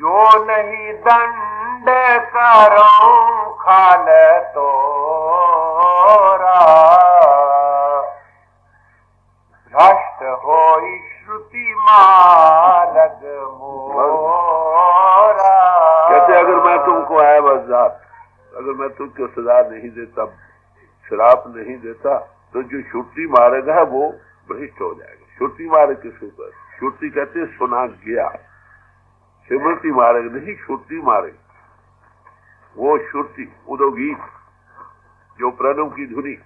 जो नहीं दंड करो खाल तोरा, भ्रष्ट होई श्रुति मार्ग मोरा। कहते अगर मैं तुमको आया बजात, अगर मैं तुमको सजा नहीं देता, श्राप नहीं देता, तो जो श्रुति मार्ग है वो भ्रष्ट हो जाएगा। श्रुति मार्ग किसके ऊपर? श्रुति कहते हैं सुना गया, स्मृति मार्ग नहीं, श्रुति मार्ग। वो श्रुति उदोगीत जो प्रणव की धुनी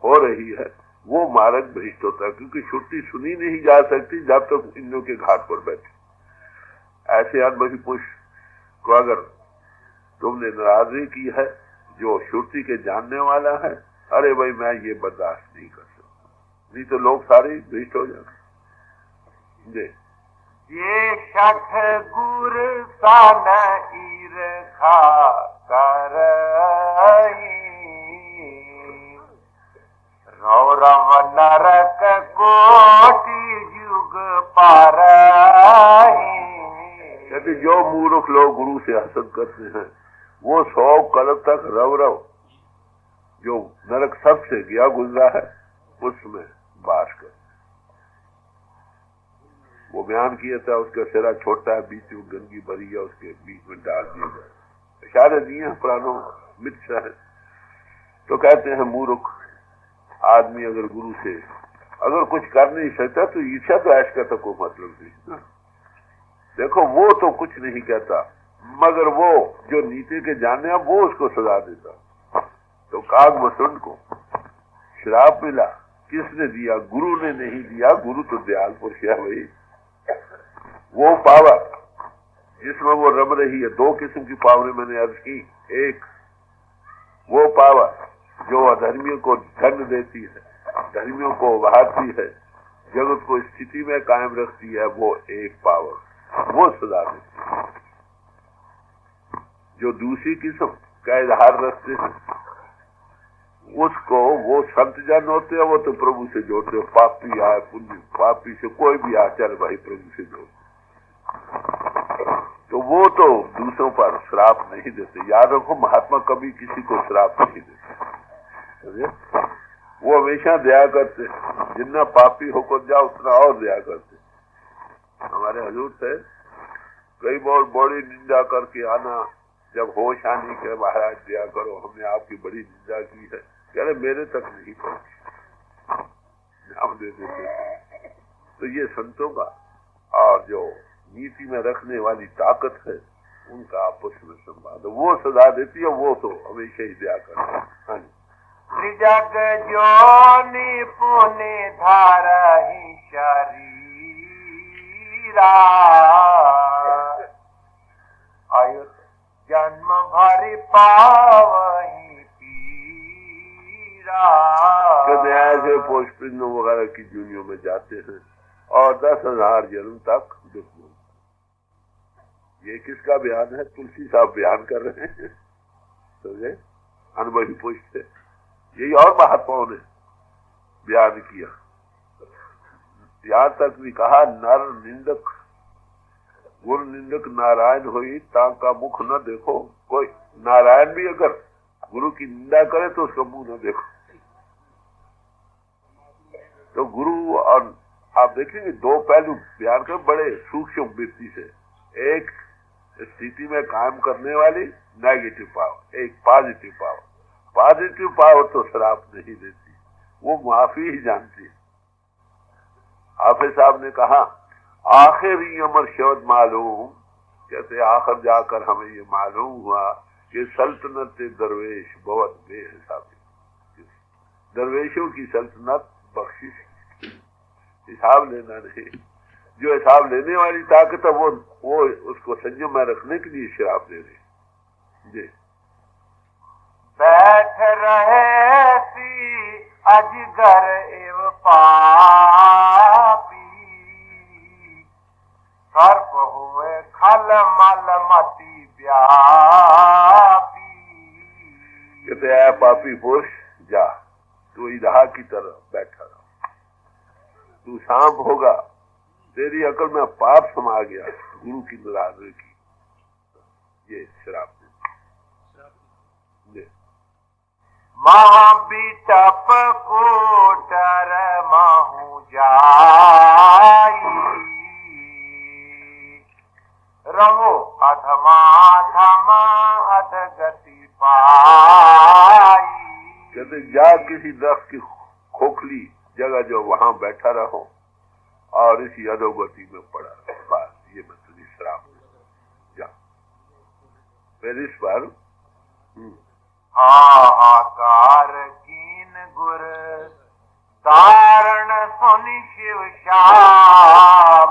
हो रही है वो मार्ग भ्रष्ट होता है, क्योंकि श्रुति सुनी नहीं जा सकती जब तक इंद्रियों के घाट पर बैठे। ऐसे अनुभवी पुरुष को अगर तुमने नाराजगी की है, जो श्रुति के जानने वाला है, अरे भाई मैं ये बर्दाश्त नहीं कर सकता, नहीं तो लोग सारे भ्रष्ट हो जाते। ये शठ गुर सन ईर्खा करही, रौरव नरक कोटि युग पारही। कहते जो मूर्ख लोग गुरु से हसद करते हैं वो 100 कल्प तक रव जो नरक सबसे गया गुजरा है उसमें बास कर। वो बयान किया था, उसका सिरा छोटा है, बीच में गंदगी भरी है, उसके बीच में डाल दिया गया, इशारे दिए हैं पुरानों मित्र है। तो कहते हैं मूर्ख आदमी अगर गुरु से अगर कुछ कर नहीं सकता तो ईर्ष्या तो ऐश का तो कोई मतलब नहीं ना। देखो वो तो कुछ नहीं कहता, मगर वो जो नीति के जानने वो उसको सजा देता। तो काग वसुंड को श्राप मिला, किसने दिया? गुरु ने नहीं दिया। गुरु तो दयाल पुरुष है भाई। वो पावर जिसमें वो रम रही है, 2 किस्म की पावरें मैंने अर्ज की। एक वो पावर जो अधर्मियों को दंड देती है, धर्मियों को उभारती है, जगत को स्थिति में कायम रखती है, वो एक पावर वो सजा देती है। जो दूसरी किस्म का इजहार रखते हैं उसको वो संत जन होते हैं, वो तो प्रभु से जोड़ते हो। पापी आए पुण्य, पापी से कोई भी आ चल भाई प्रभु से जोड़, तो वो तो दूसरों पर श्राप नहीं देते। याद रखो महात्मा कभी किसी को श्राप नहीं देते, वो हमेशा दया करते। जितना पापी होकर जाओ उतना और दया करते। हमारे हजूर थे कई बार बड़ी निंदा करके आना, जब होश आने के महाराज दया करो हमने आपकी बड़ी निंदा की है, कह रहे मेरे तक नहीं पहुंची, नाम दे देते। तो ये संतों का और जो नीति में रखने वाली ताकत है उनका आपस में संवाद, वो सजा देती है, वो तो हमेशा ही दया करते हैं। हाँ जी। त्रिजग जोनि पुनि धारहि शरीरा, आयु जन्म भरि पावहि पीरा। कहते ऐसे पोषपिंडों वगैरह की जूनियों में जाते हैं और 10,000 जन्म तक दुख। ये किसका बयान है? तुलसी साहब बयान कर रहे हैं, समझे? अनुभवी पुरुष थे, यही और महात्माओं ने बयान किया। यहाँ तक भी कहा नर निंदक गुरु निंदक नारायण होई ताका मुख न देखो कोई। नारायण भी अगर गुरु की निंदा करे तो उसका मुंह न देखो। तो गुरु और आप देखेंगे 2 पहलू बयान कर बड़े सूक्ष्म वृत्ति से। एक स्थिति में कायम करने वाली नेगेटिव पावर, एक पॉजिटिव पावर। पॉजिटिव पावर तो श्राप नहीं देती, वो माफी ही जानती है। हाफिज साहब ने कहा आखिरी अमर शब्द मालूम, कहते आखिर जाकर हमें ये मालूम हुआ कि सल्तनत दरवेश बहुत बेहिसाबी। दरवेशों की सल्तनत बख्शिश, हिसाब लेना नहीं। जो हिसाब लेने वाली ताकत है वो उसको संयम में रखने के लिए श्राप दे रही जी। बैठ रहे सी अजगर एव पापी, सर्प हुए खल मल मति व्यापी। कहते हैं पापी पुरुष जा, तू इधा की तरह बैठा रहा, तू सांप होगा, तेरी अकल में पाप समा गया, गुरु की नाराजगी की, ये श्राप दे। महाबिटप कोटर महु जाई, रहो अधमाधम अधगति पाई। कहते जा किसी दरख्त की खोखली जगह जो वहां बैठा रहो और इसी अधोगति में पड़ा रहो, बस ये मैं तुझे श्राप जा। फिर इस पर हाहाकार कीन गुर तारण सुनि शिव शाप,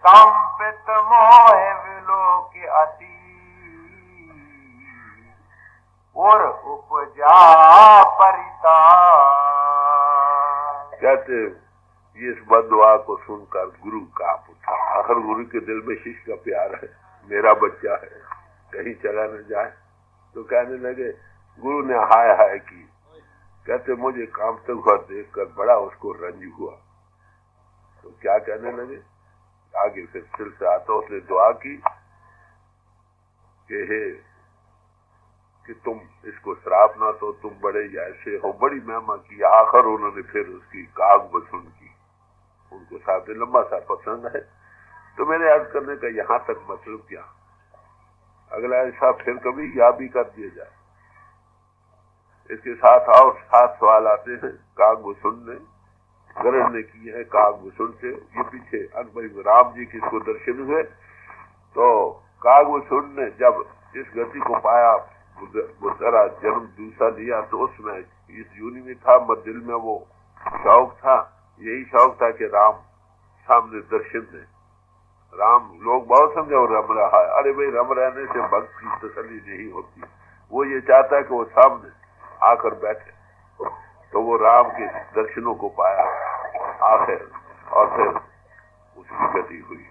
कंपित मोह विलोक अति और उपजा परिताप। कहते ये इस बददुआ को सुनकर गुरु कांप उठा। आखिर गुरु के दिल में शिष्य का प्यार है, मेरा बच्चा है, कहीं चला न जाए। तो कहने लगे, गुरु ने हाय हाय की। कहते मुझे कांपते हुआ देखकर बड़ा उसको रंज हुआ। तो क्या कहने लगे आगे, फिर सिल से आता उसने दुआ की कि हे कि तुम इसको श्राप ना तो तुम बड़े ऐसे हो, बड़ी महिमा की। आखिर उन्होंने फिर उसकी काग बसुन की। उनको साथ लंबा सा पसंद है। तो मेरे अर्ज करने का यहाँ तक मतलब क्या, अगला ऐसा फिर कभी या भी कर दिया जाए। इसके साथ और 7 सवाल आते हैं। काग बसुन ने गरज ने की है काग बसुन से। ये पीछे अनुभवी राम जी के इसको दर्शन हुए। तो काग बसुन ने जब इस गति को पाया, बुद्धरा जन्म दूसरा लिया, तो उसमें इस यूनि में था, मत दिल में वो शौक था, यही शौक था कि राम सामने दर्शन दे। राम लोग बहुत समझे और रम रहा है। अरे भाई, रम रहने से भक्त की तसल्ली नहीं होती। वो ये चाहता है कि वो सामने आकर बैठे। तो वो राम के दर्शनों को पाया आखिर, और फिर उसकी गति हुई।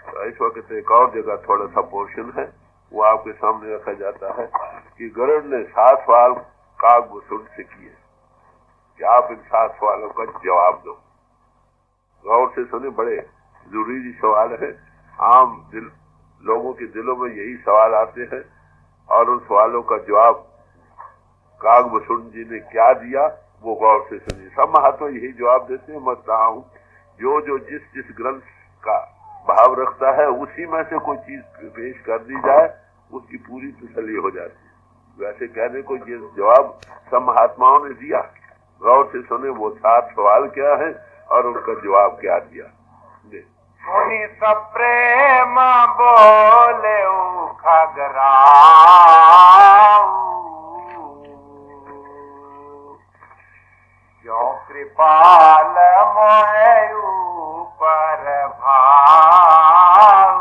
तो इस वक्त एक और जगह थोड़ा सा पोर्शन है, वो आपके सामने रखा जाता है कि गरुड़ ने 7 सवाल काग बसुन से किए कि आप इन 7 सवालों का जवाब दो। गौर से सुने, बड़े जरूरी सवाल है। आम लोगों के दिलों में यही सवाल आते हैं और उन सवालों का जवाब काग बसुन जी ने क्या दिया वो गौर से सुनिए। सब महात्मा यही जवाब देते हैं। मैं कहा हूं जो जो जिस जिस ग्रंथ का भाव रखता है उसी में से कोई चीज पेश कर दी जाए, उसकी पूरी तसल्ली हो जाती है। वैसे कहने को ये जवाब सब महात्माओं ने दिया। गौर से सुने वो 7 सवाल क्या है और उनका जवाब क्या दिया। मुनि सप्रेम बोले खगरा, जो कृपाल मोयू पर भाव।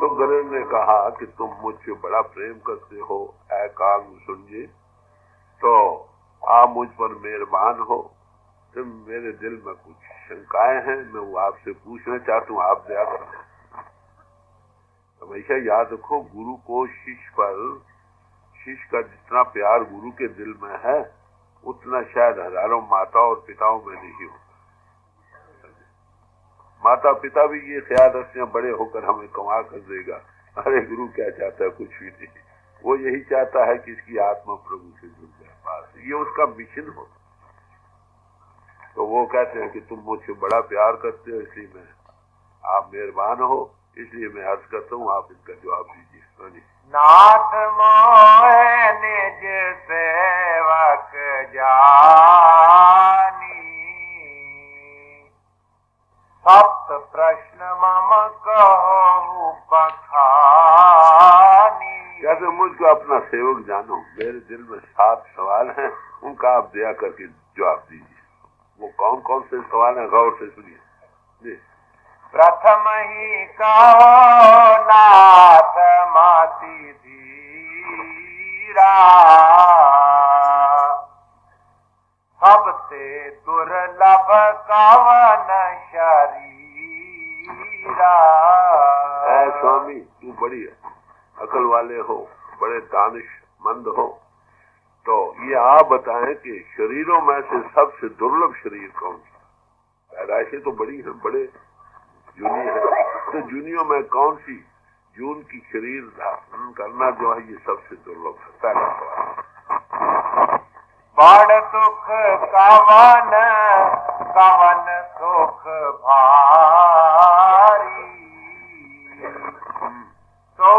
तो गरुड़ ने कहा कि तुम मुझसे बड़ा प्रेम करते हो ऐ काग बसुन जी, तो आप मुझ पर मेहरबान हो। तुम मेरे दिल में कुछ शंकाएं हैं, मैं वो आपसे पूछना चाहता हूँ, आप दया करो। हमेशा याद रखो, गुरु को शिष्य का जितना प्यार गुरु के दिल में है उतना शायद हजारों माता और पिताओं में नहीं होता। माता पिता भी ये ख्याल रखते हैं बड़े होकर हमें कमा कर देगा। अरे गुरु क्या चाहता है, कुछ भी नहीं। वो यही चाहता है कि इसकी आत्मा प्रभु से जुड़ जाए, बस ये उसका मिशन हो। तो वो कहते हैं कि तुम मुझसे बड़ा प्यार करते हो, इसलिए मैं आप मेहरबान हो, इसलिए मैं अर्ज करता हूँ, आप इनका जवाब दीजिए। नाथ मोह निज सेवक जानी, सप्त प्रश्न मम कहु बखानी। कहते मुझको अपना सेवक जानो, मेरे दिल में 7 सवाल हैं, उनका आप दया करके जवाब दीजिए। वो कौन कौन से सवाल हैं, गौर से सुनिए। प्रथम ही कहो नाथ माति धीरा, सबसे दुर्लभ कवन शरीरा। स्वामी तू बड़ी अकल वाले हो, बड़े दानिशमंद हो, तो ये आप बताएं कि शरीरों में से सबसे दुर्लभ शरीर कौन सा। पैदाइशें तो बड़ी हैं, बड़े जूनी है, तो जूनियों में कौन सी जून की शरीर धारण करना जो है ये सबसे दुर्लभ है। पहला सवाल। बड़ दुख कवन कवन सुख भारी, तो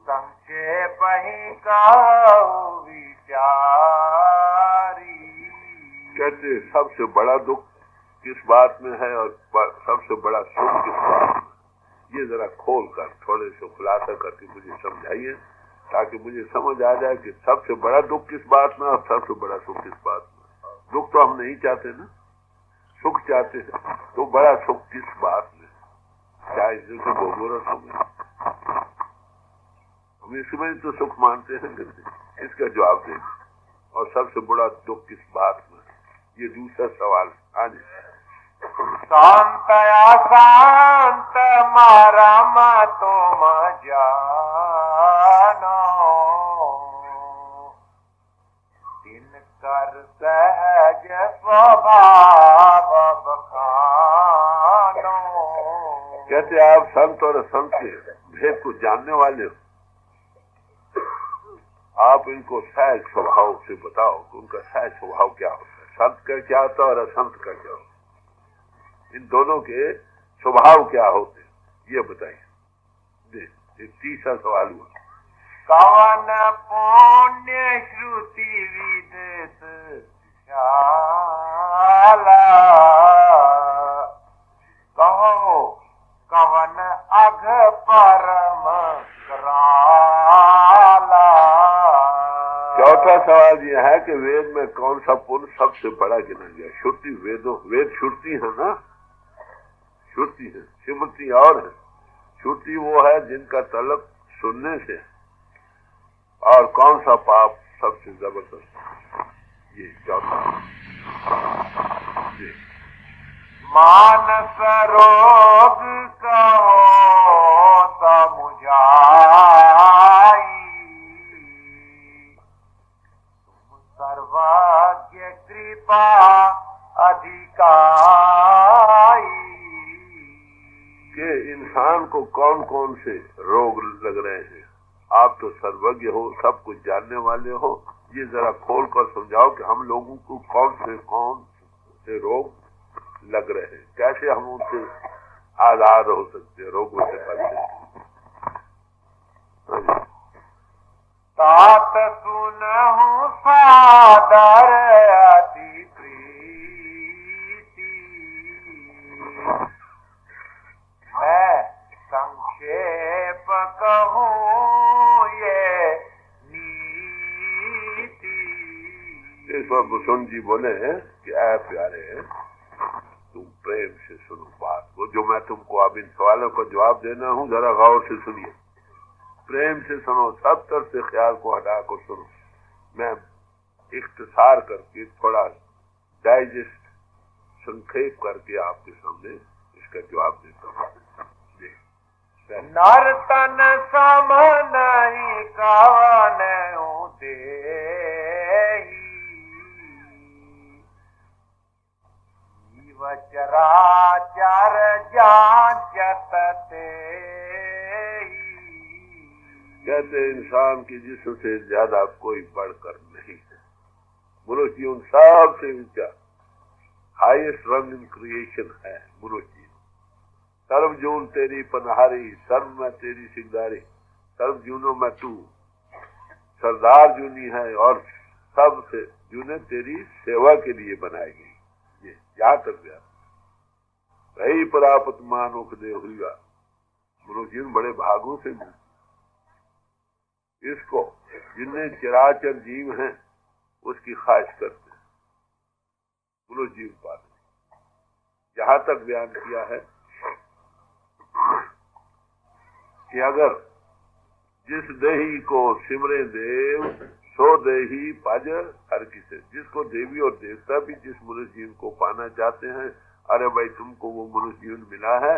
संक्षेप ही कहूँ विचारी। कहते सबसे बड़ा दुख किस बात में है और सबसे बड़ा सुख किस बात में, ये जरा खोल कर थोड़े से खुलासा करके मुझे समझाइए, ताकि मुझे समझ आ जाए कि सबसे बड़ा दुख किस बात में और सबसे बड़ा सुख किस बात में। दुख तो हम नहीं चाहते ना, सुख चाहते हैं, तो बड़ा सुख किस बात में, क्या इससे गोरसों में हम इसमें तो सुख मानते हैं, इसका जवाब दें। और सबसे बड़ा दुख किस बात में, ये दूसरा सवाल। आज शांत अशांत मारा तुम जानो, तिनकर सहज स्वभाव बखानो। कहते आप संत और असंत के भेद को जानने वाले हो, आप इनको सहज स्वभाव से बताओ कि उनका सहज स्वभाव क्या होता है, संत का क्या होता है और असंत का क्या होता है, इन दोनों के स्वभाव क्या होते हैं ये बताइए। एक तीसरा सवाल हुआ। कवन पुण्य श्रुति विदित शाला, कहो कवन अघ परम कराला। चौथा सवाल यह है कि वेद में कौन सा पुण्य सबसे बड़ा गिना गया। श्रुति वेदों, वेद श्रुति है ना, श्रुति है, स्मृति और है। श्रुति वो है जिनका तलब सुनने से, और कौन सा पाप सबसे जबरदस्त, ये चौथा। मानस रोग कहो समुझाई, सर्वज्ञ कृपा अधिकारी। के इंसान को कौन कौन से रोग लग रहे हैं, आप तो सर्वज्ञ हो, सब कुछ जानने वाले हो, ये जरा खोल कर समझाओ कि हम लोगों को कौन से रोग लग रहे हैं, कैसे हम उनसे आजाद हो सकते हैं, रोगों से बच सकते। तात सुनहु सादर अति प्रीति, मैं संक्षेप कहूँ ये नीति। इस पर भूषण जी बोले कि ऐ प्यारे, तुम प्रेम से सुनो बात को, जो मैं तुमको अब इन सवालों का जवाब देना हूँ, जरा गौर से सुनिए, प्रेम से सुनो, सब तरफ से ख्याल को हटा कर सुनो। मैं इख्तिसार करके थोड़ा डाइजेस्ट संक्षेप करके आपके सामने इसका जवाब देता हूँ। नर्तन सम नहीं कवन देही, जीव चराचर जांचत तेहि। कहते इंसान की जिस्म से ज्यादा कोई बढ़कर नहीं है। मनुष्य जीवन सबसे ऊंचा, हाईएस्ट रंग इन क्रिएशन है मनुष्य। सर्व जून तेरी पनहारी, सर्व में तेरी सिंगारी, सर्व जूनों में तू सरदार जूनी है, और सबसे जूने तेरी सेवा के लिए बनाई गई। ये यहाँ तक गया। रही प्राप्त मानुख दे हुआ, मनुष्य बड़े भागों से मिलते, इसको जिन्हें चराचर जीव हैं उसकी ख्वाहिश करते हैं, मनुष्य जीव पाते। यहाँ तक बयान किया है कि अगर जिस देही को सिमरे देव सो देही पाज हर किसे, जिसको देवी और देवता भी जिस मनुष्य जीवन को पाना चाहते हैं, अरे भाई तुमको वो मनुष्य जीवन मिला है,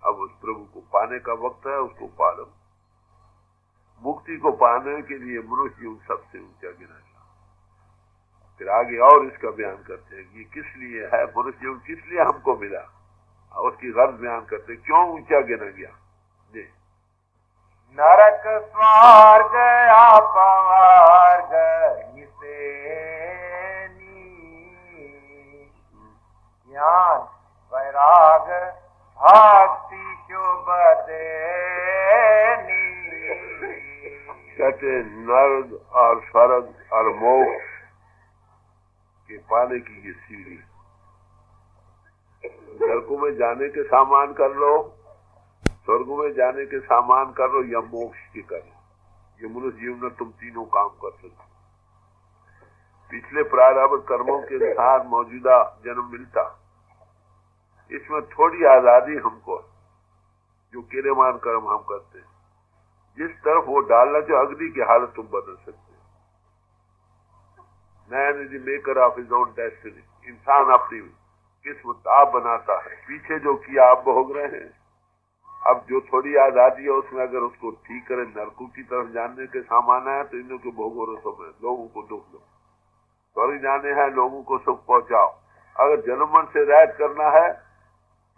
अब उस प्रभु को पाने का वक्त है, उसको पालो। मुक्ति को पाने के लिए मनुष्य जीवन सबसे ऊंचा गिना गया। फिर आगे और इसका बयान करते हैं कि किस लिए है मनुष्य जीवन, किस लिए हमको मिला। उसकी गर्ज बयान करते क्यों ऊंचा गिना गया। जी नरक स्वर्ग अपवर्ग इसे ज्ञान वैराग भक्ति शुभ देनी। कहते नर्क और स्वर्ग और मोक्ष के पाने की ये सीढ़ी। नरकों में जाने के सामान कर लो, स्वर्गों में जाने के सामान कर लो या मोक्ष के कर लो। ये मनुष्य जीवन में तुम तीनों काम कर सकते। पिछले प्रारब्ध कर्मों के अनुसार मौजूदा जन्म मिलता, इसमें थोड़ी आजादी हमको, जो किरेमान कर्म हम करते हैं, जिस तरफ वो डालना जो अग्नि की हालत तुम बदल सकते हो। Man is the maker of his own destiny. इंसान अपनी किस्मत आप बनाता है। पीछे जो किया आप भोग रहे हैं। अब जो थोड़ी आजादी है उसमें अगर उसको ठीक करें, नरकों की तरफ जानने के सामान है तो इन्हों के भोगो रसों में लोगों को दुख दो, स्वर्ग जाने हैं लोगों को सुख पहुंचाओ। अगर जन्मन से रैत करना है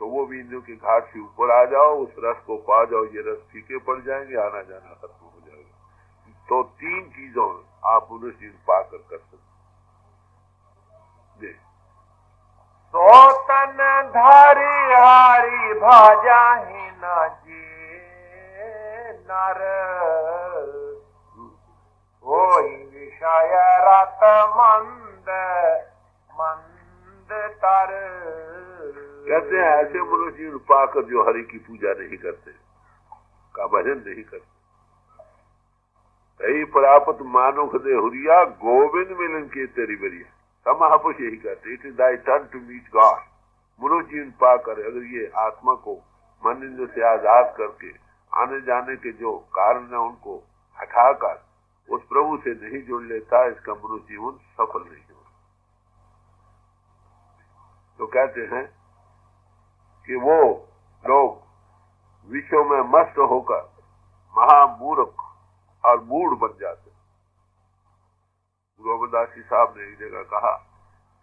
तो वो भी इन्हों के घाट से ऊपर आ जाओ, उस रस को पा जाओ। ये रस फीके पड़ जाएंगे, आना जाना खत्म हो जाएगा। तो तीन चीजों आप मनुष्य पाकर कर सकते। सोतन धारी हारी भाजा ही न जी नर होई विषय रत मंद मंद तर। कहते हैं ऐसे मनुष्य पाकर जो हरि की पूजा नहीं करते, का भजन नहीं करते। कई प्राप्त मानुख दे हुरिया गोविंद मिलन के तेरी बरिया। महापुरुष यही कहते, it is thy turn to meet God. मनुष्य जीवन पाकर अगर ये आत्मा को मन इंद्रियों से आजाद करके आने जाने के जो कारण है उनको हटाकर उस प्रभु से नहीं जुड़ लेता, इसका मनुष्य जीवन सफल नहीं हो। तो कहते हैं कि वो लोग विश्व में मस्त होकर महामूर्ख और मूढ़ बन जाते। गोविंदास जी साहब ने एक जगह कहा,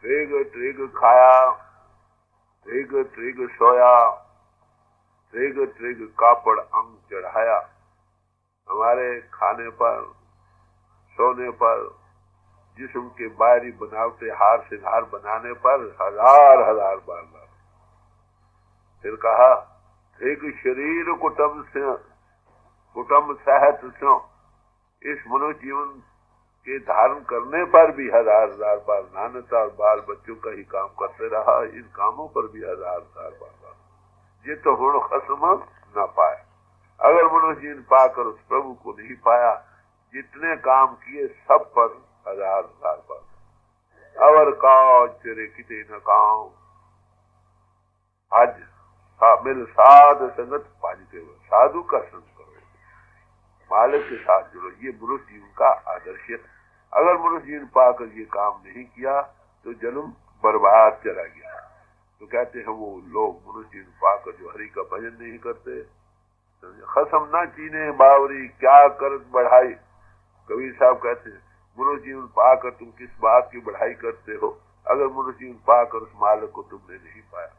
त्रेग त्रेग खाया, त्रेग त्रेग सोया, त्रेग त्रेग कापड़ अंग चढ़ाया। हमारे खाने पर, सोने पर, जिस्म के बाहरी बनावटे हार सिंगार बनाने पर हजार हजार बार बार। फिर कहा, त्रेग शरीर कुटुंब से कुटुंब सहत स्यो। इस मनुष्य जीवन के धारण करने पर भी हजार हजार बार नानता और बाल बच्चों का ही काम करते रहा। इन कामों पर भी हजार हजार बार। ये तो हुण खस्म न पाए। अगर मनुष्य जीवन पाकर उस प्रभु को नहीं पाया, जितने काम किए सब पर हजार हजार बार। अवर काज तेरे किते न काम, आज मिल साध संगत पाज के। साधु का संग करो, मालिक के साथ जुड़ो। ये मनुष्य जीवन का आदर्श है। अगर मनुष्य जीवन पाकर ये काम नहीं किया तो जन्म बर्बाद चला गया। तो कहते हैं वो लोग मनुष्य जीवन पाकर जो हरि का भजन नहीं करते। खसम ना चीने बावरी क्या करत बढ़ाई। कबीर साहब कहते हैं मनुष्य जीवन पाकर तुम किस बात की बढ़ाई करते हो, अगर मनुष्य जीवन पाकर उस मालिक को तुमने नहीं पाया।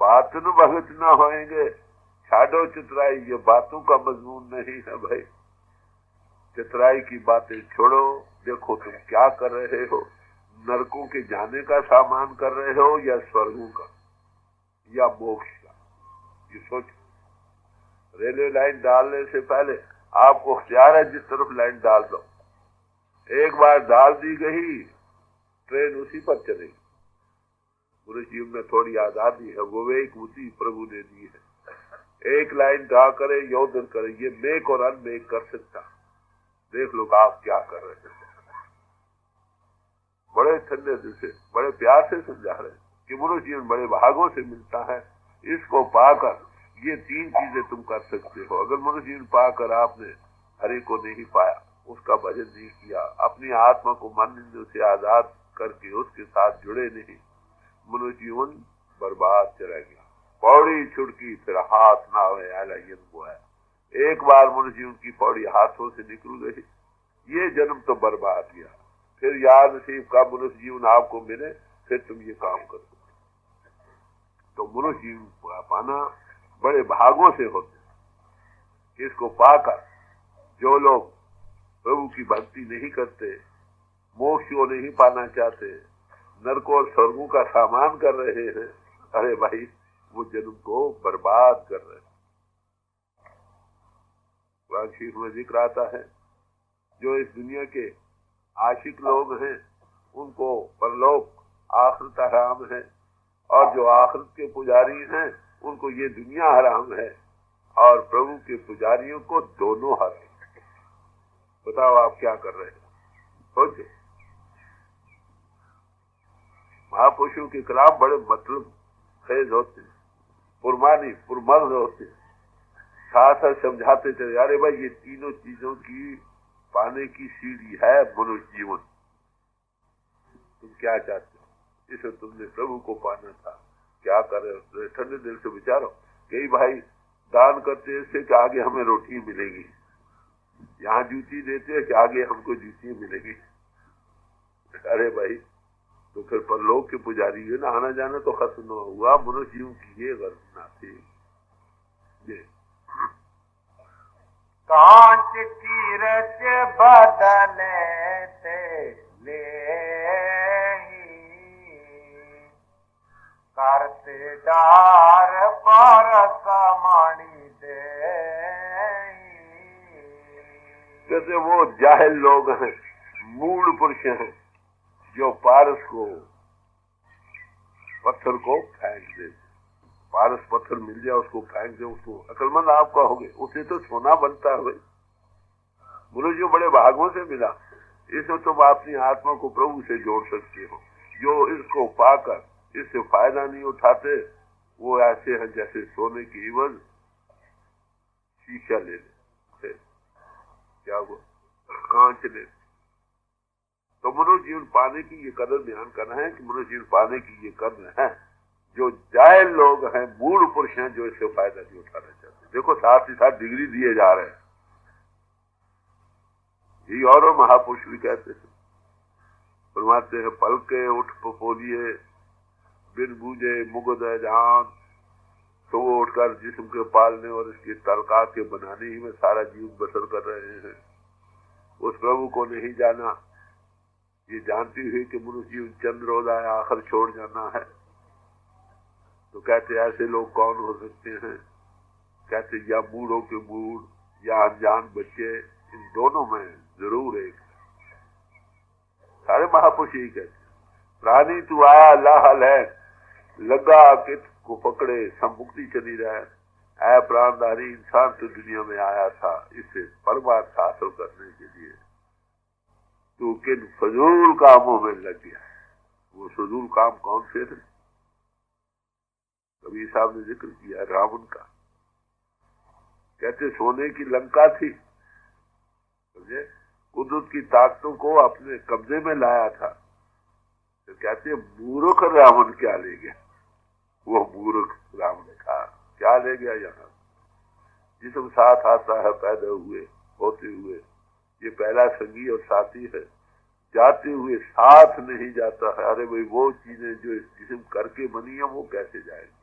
बात न भगत न होएंगे, छाड़ो चितराई। ये बातों का मजमून नहीं है भाई। चितराई की बातें छोड़ो, देखो तुम क्या कर रहे हो। नरकों के जाने का सामान कर रहे हो या स्वर्गों का या मोक्ष का, ये सोचो। रेलवे लाइन डालने से पहले आपको ख्याल है जिस तरफ लाइन डाल दो, एक बार डाल दी गई ट्रेन उसी पर चलेगी। पूरे जीवन में थोड़ी आजादी है, वो एक बुद्धि प्रभु ने दी है। एक लाइन ड्रा करे, योधन करे, ये मेक और अनमेक कर सकता। देख लो आप क्या कर रहे हैं। बड़े ठंडे दिल से, बड़े प्यार से समझा रहे हैं कि मनुष्य जीवन बड़े भागों से मिलता है। इसको पाकर ये तीन चीजें तुम कर सकते हो। अगर मनुष्य जीवन पाकर आपने हरि को नहीं पाया, उसका भजन नहीं किया, अपनी आत्मा को मन इंद्रियों से आजाद करके उसके साथ जुड़े नहीं, मनुष्य जीवन बर्बाद चला गया। पौड़ी छुड़की फिर हाथ ना हुए को है। एक बार मनुष्य जीवन की पौड़ी हाथों से निकल गई, ये जन्म तो बर्बाद गया। फिर याद नसीब का मनुष्य जीवन आपको मिले, फिर तुम ये काम कर सकते। तो मनुष्य जीवन का पाना बड़े भागों से होते हैं। इसको पाकर जो लोग प्रभु की भक्ति नहीं करते, मोक्ष को नहीं पाना चाहते, नरकों और स्वर्गों का सामान कर रहे हैं, अरे भाई वो जन्म को बर्बाद कर रहे हैं। कुरान शरीफ में जिक्र आता है जो इस दुनिया के आशिक लोग हैं उनको परलोक आखिरत हराम है, और जो आखिरत के पुजारी हैं उनको ये दुनिया हराम है, और प्रभु के पुजारियों को दोनों हराम। बताओ आप क्या कर रहे हैं? सोचो। महापुरुषों के कलाम बड़े मतलब खेज होते हैं, पुरमानी पुरमर्द होते हैं, साथ समझाते चले अरे भाई ये तीनों चीजों की पाने की सीढ़ी है मनुष्य जीवन। तुम क्या चाहते हो? इसे तुमने प्रभु को पाना था, क्या कर रहे हो? ठंडे दिल से विचारो। कई भाई दान करते इससे कि आगे हमें रोटी मिलेगी, यहाँ जूती देते हैं कि आगे हमको जूती मिलेगी। अरे भाई तो फिर परलोक के पुजारी है ना, आना जाना तो खत्म न हुआ, मनुष्य जीवन की ये घटना थी। कांच की रच बदले ते ले करते डार पर समाणी दे। कहते वो जाहिल लोग हैं, मूढ़ पुरुष हैं, जो पारस को पत्थर को फेंक दे। पारस पत्थर मिल जाए उसको फेंक दे, उसको अकलमंद आप कहोगे, उसे तो सोना बनता है भाई। मनुष्य बड़े भागों से मिला, इसमें तुम अपनी आत्मा को प्रभु से जोड़ सकते हो। जो इसको पाकर इससे फायदा नहीं उठाते वो ऐसे हैं जैसे सोने की इवज शीशा ले ले, क्या हुआ, कांच ले। तो मनुष्य जीवन पाने की ये कदर ध्यान करना है कि मनुष्य जीवन पाने की ये कदर है। जो जाहिल लोग हैं, मूढ़ पुरुष हैं, जो इससे फायदा नहीं उठाना चाहते। देखो साथ ही साथ डिग्री दिए जा रहे हैं, यही और महापुरुष भी कहते हैं, फरमाते हैं पलके उठ पोलिए बिन बूझे मुगद जान। तो वो उठकर जिस्म के पालने और इसके तलका के बनाने ही में सारा जीवन बसर कर रहे हैं। उस प्रभु को नहीं जाना, ये जानती हुई कि मनुष्य जीवन चंद रोज आया आखिर छोड़ जाना है। तो कहते ऐसे लोग कौन हो सकते हैं? कहते या बूढ़ों के बूढ़ या अनजान बच्चे, इन दोनों में जरूर एक। सारे महापुरुष यही कहते प्राणी तू आया अल्लाह है, लगा कित को पकड़े संमुक्ति चली रहे। ऐ प्राणधारी इंसान तो दुनिया में आया था इसे परमार्थ हासिल करने के लिए, तो किन फजूल कामों में लग गया। वो फजूल काम कौन से थे? कबीर साहब ने जिक्र किया रावण का। कहते सोने की लंका थी, कुदरत की ताकतों को अपने कब्जे में लाया था। तो कहते मूर्ख रावण क्या ले गया? वो मूर्ख रावण का क्या ले गया? यहाँ जिसम साथ आता है पैदा हुए होते हुए, ये पहला संगी और साथी है, जाते हुए साथ नहीं जाता है। अरे भाई वो चीजें जो इस जिस्म करके बनी है वो कैसे जाएगी?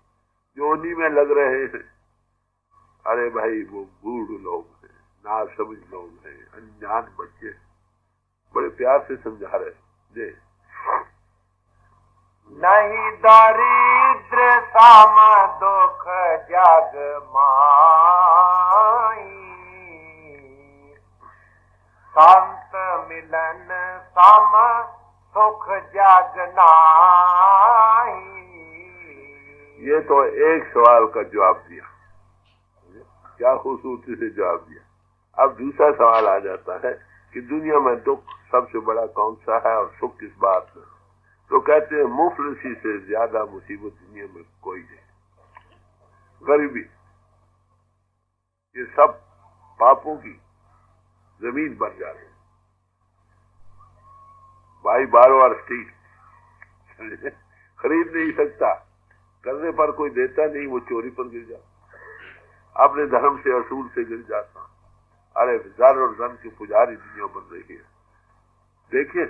जो उन्हीं में लग रहे हैं। अरे भाई वो बूढ़ लोग हैं, ना समझ लोग हैं, अनजान बच्चे। बड़े प्यार से समझा रहे जी। नहीं दारिद्र साम दुख जग माई, संत मिलन साम सुख जग नाई। ये तो एक सवाल का जवाब दिया, क्या खूबसूरती से जवाब दिया। अब दूसरा सवाल आ जाता है कि दुनिया में दुख सबसे बड़ा कौन सा है और सुख किस बात में? तो कहते हैं मुफलिसी से ज्यादा मुसीबत दुनिया में कोई नहीं। गरीबी, ये सब पापों की जमीन बन जाती है। भाई बार स्टील खरीद नहीं सकता, करने पर कोई देता नहीं, वो चोरी पर गिर जाता, अपने धर्म से असूल से गिर जाता। अरे ज़र और धन की पुजारी दुनिया बन रही है। देखिए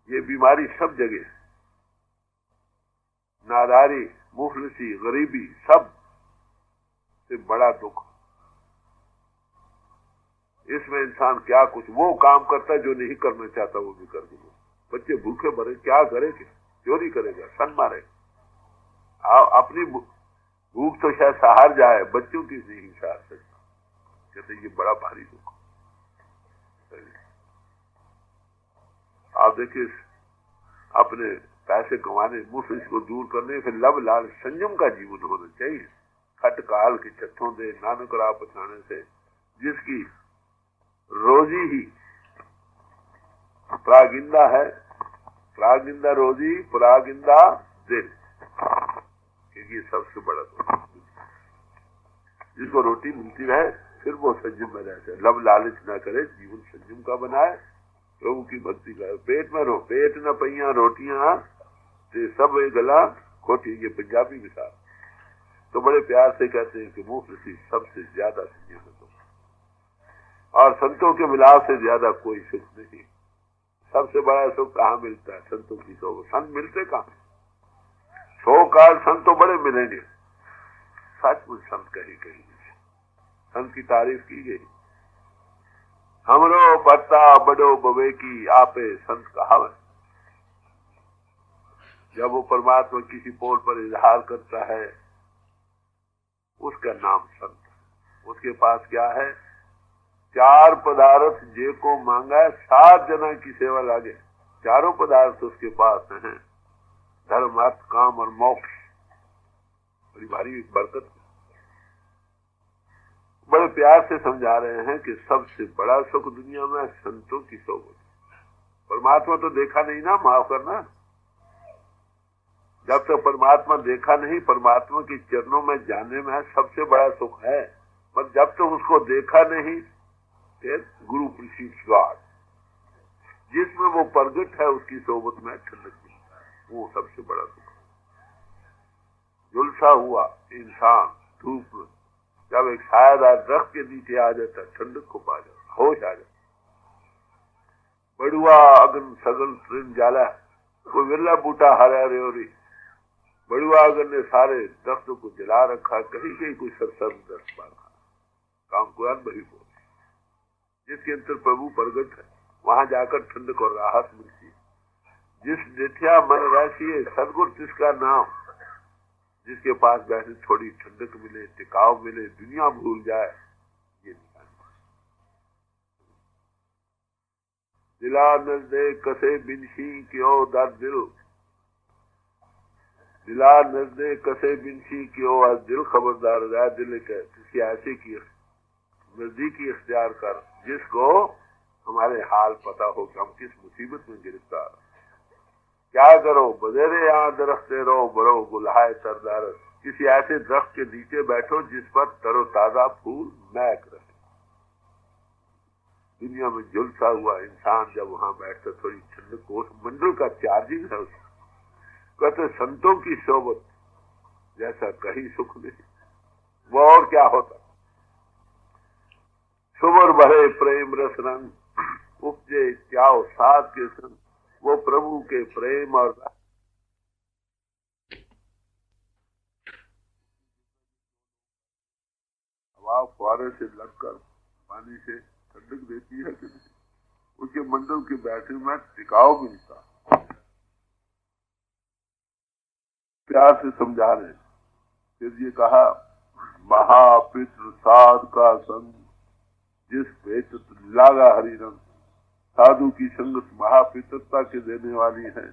ये बीमारी सब जगह, नादारी, मुफलिसी, गरीबी, सब से बड़ा दुख। इसमें इंसान क्या कुछ वो काम करता है जो नहीं करना चाहता, वो भी कर दूंगा। बच्चे भूखे मरे, क्या करे, चोरी करेगा, सन मारे, अपनी भूख तो शायद सहार जाए, बच्चों की नहीं सहार सकता। कहते ये बड़ा भारी दुख। आप देखिए, अपने पैसे कमाने, मुफ्त इसको दूर करने, फिर लब लाल संयम का जीवन होना चाहिए। खट काल की चट्ठों दे नानक राह पछाने से, जिसकी रोजी ही प्रागिंदा है, प्रागिंदा रोजी, प्रागिंदा दिल, क्योंकि सबसे बड़ा तो जिसको रोटी मिलती रहे, फिर वो संयम में रहते, लब लालच ना करे, जीवन संयम का बनाए, प्रभु की भक्ति करे। पेट में पेट न पहिया रोटियां ते सब गला खोटी, ये पंजाबी मिसाल। तो बड़े प्यार से कहते हैं कि मुफ्ती सबसे ज्यादा संयम है, और संतों के मिलाप से ज्यादा कोई सुख नहीं। सबसे बड़ा सुख कहाँ मिलता है? संतों की सोबत। संत मिलते कहाँ? 100 काल संत तो बड़े मिलेंगे, सचमुच संत कही कही संत की तारीफ की गई। हमरो पत्ता बड़ो बवे की आपे संत कहावत। जब वो परमात्मा किसी पोल पर इजहार करता है, उसका नाम संत। उसके पास क्या है? 4 पदार्थ जे को मांगा है, 7 जना की सेवा लागे। चारों पदार्थ उसके पास हैं, धर्म, अर्थ, काम और मोक्ष। बड़ी भारी बरकत। बड़े प्यार से समझा रहे हैं कि सबसे बड़ा सुख दुनिया में संतों की सोबत। परमात्मा तो देखा नहीं ना, माफ करना। जब तक परमात्मा देखा नहीं, परमात्मा के चरणों में जाने में सबसे बड़ा सुख है। पर जब तक उसको देखा नहीं, फिर गुरु प्रीसीड्स गॉड, जिसमें वो प्रगट है, उसकी सोबत में ठंडक मिलता है, वो सबसे बड़ा सुख। झुलसा हुआ इंसान धूप में जब एक छायादार दरख्त के नीचे आ जाता है, ठंडक को पा जाता, होश आ जाता। बड़ुआ अगन सगन ट्रेन जाला, कोई विरला बूटा हरा रेवरी। बड़ुआ अगन ने सारे दरख्तों को जला रखा, कहीं कहीं कोई सरसर दरख्त बांधा। काम कुरान बही बोल, जिसके अंदर प्रभु प्रगट है, वहां जाकर ठंडक और राहत मिलती है। जिस नित्या मन राशि सदगुरु, जिसका नाम, जिसके पास बैठे थोड़ी ठंडक मिले, टिकाव मिले, दुनिया भूल जाए, ये निकाल। दिला नजदे कसे बिनशी क्यों दर दिल, दिला नजदे कसे बिनशी क्यों आज दिल, खबरदार राय दिल किसी ऐसे की नजदीकी इख्तियार कर जिसको हमारे हाल पता हो कि हम किस मुसीबत में गिरफ्तार। क्या करो बजेरे यहाँ दरख्ते रहो, बरो गुलहाए सरदार। किसी ऐसे दरख्त के नीचे बैठो जिस पर तरोताजा फूल महक रहे। दुनिया में झुलसा हुआ इंसान जब वहां बैठता, थोड़ी ठंडक को, उस मंडल का चार्जिंग है उसको। कहते संतों की सोबत जैसा कहीं सुख नहीं, वो और क्या होता। सुबर भरे प्रेम रस रंग, उपजे त्याव साध के संग, वो प्रभु के प्रेम और हवा फुहारे से लगकर पानी से ठंडक देती है कि नहीं, उसके मंडल के बैठने में टिकाव मिलता। प्यार से समझा रहे। फिर ये कहा, महापितृ साध का संग जिस भेट लागा हरि रंग। साधु की संगत महापितृता के देने वाली है,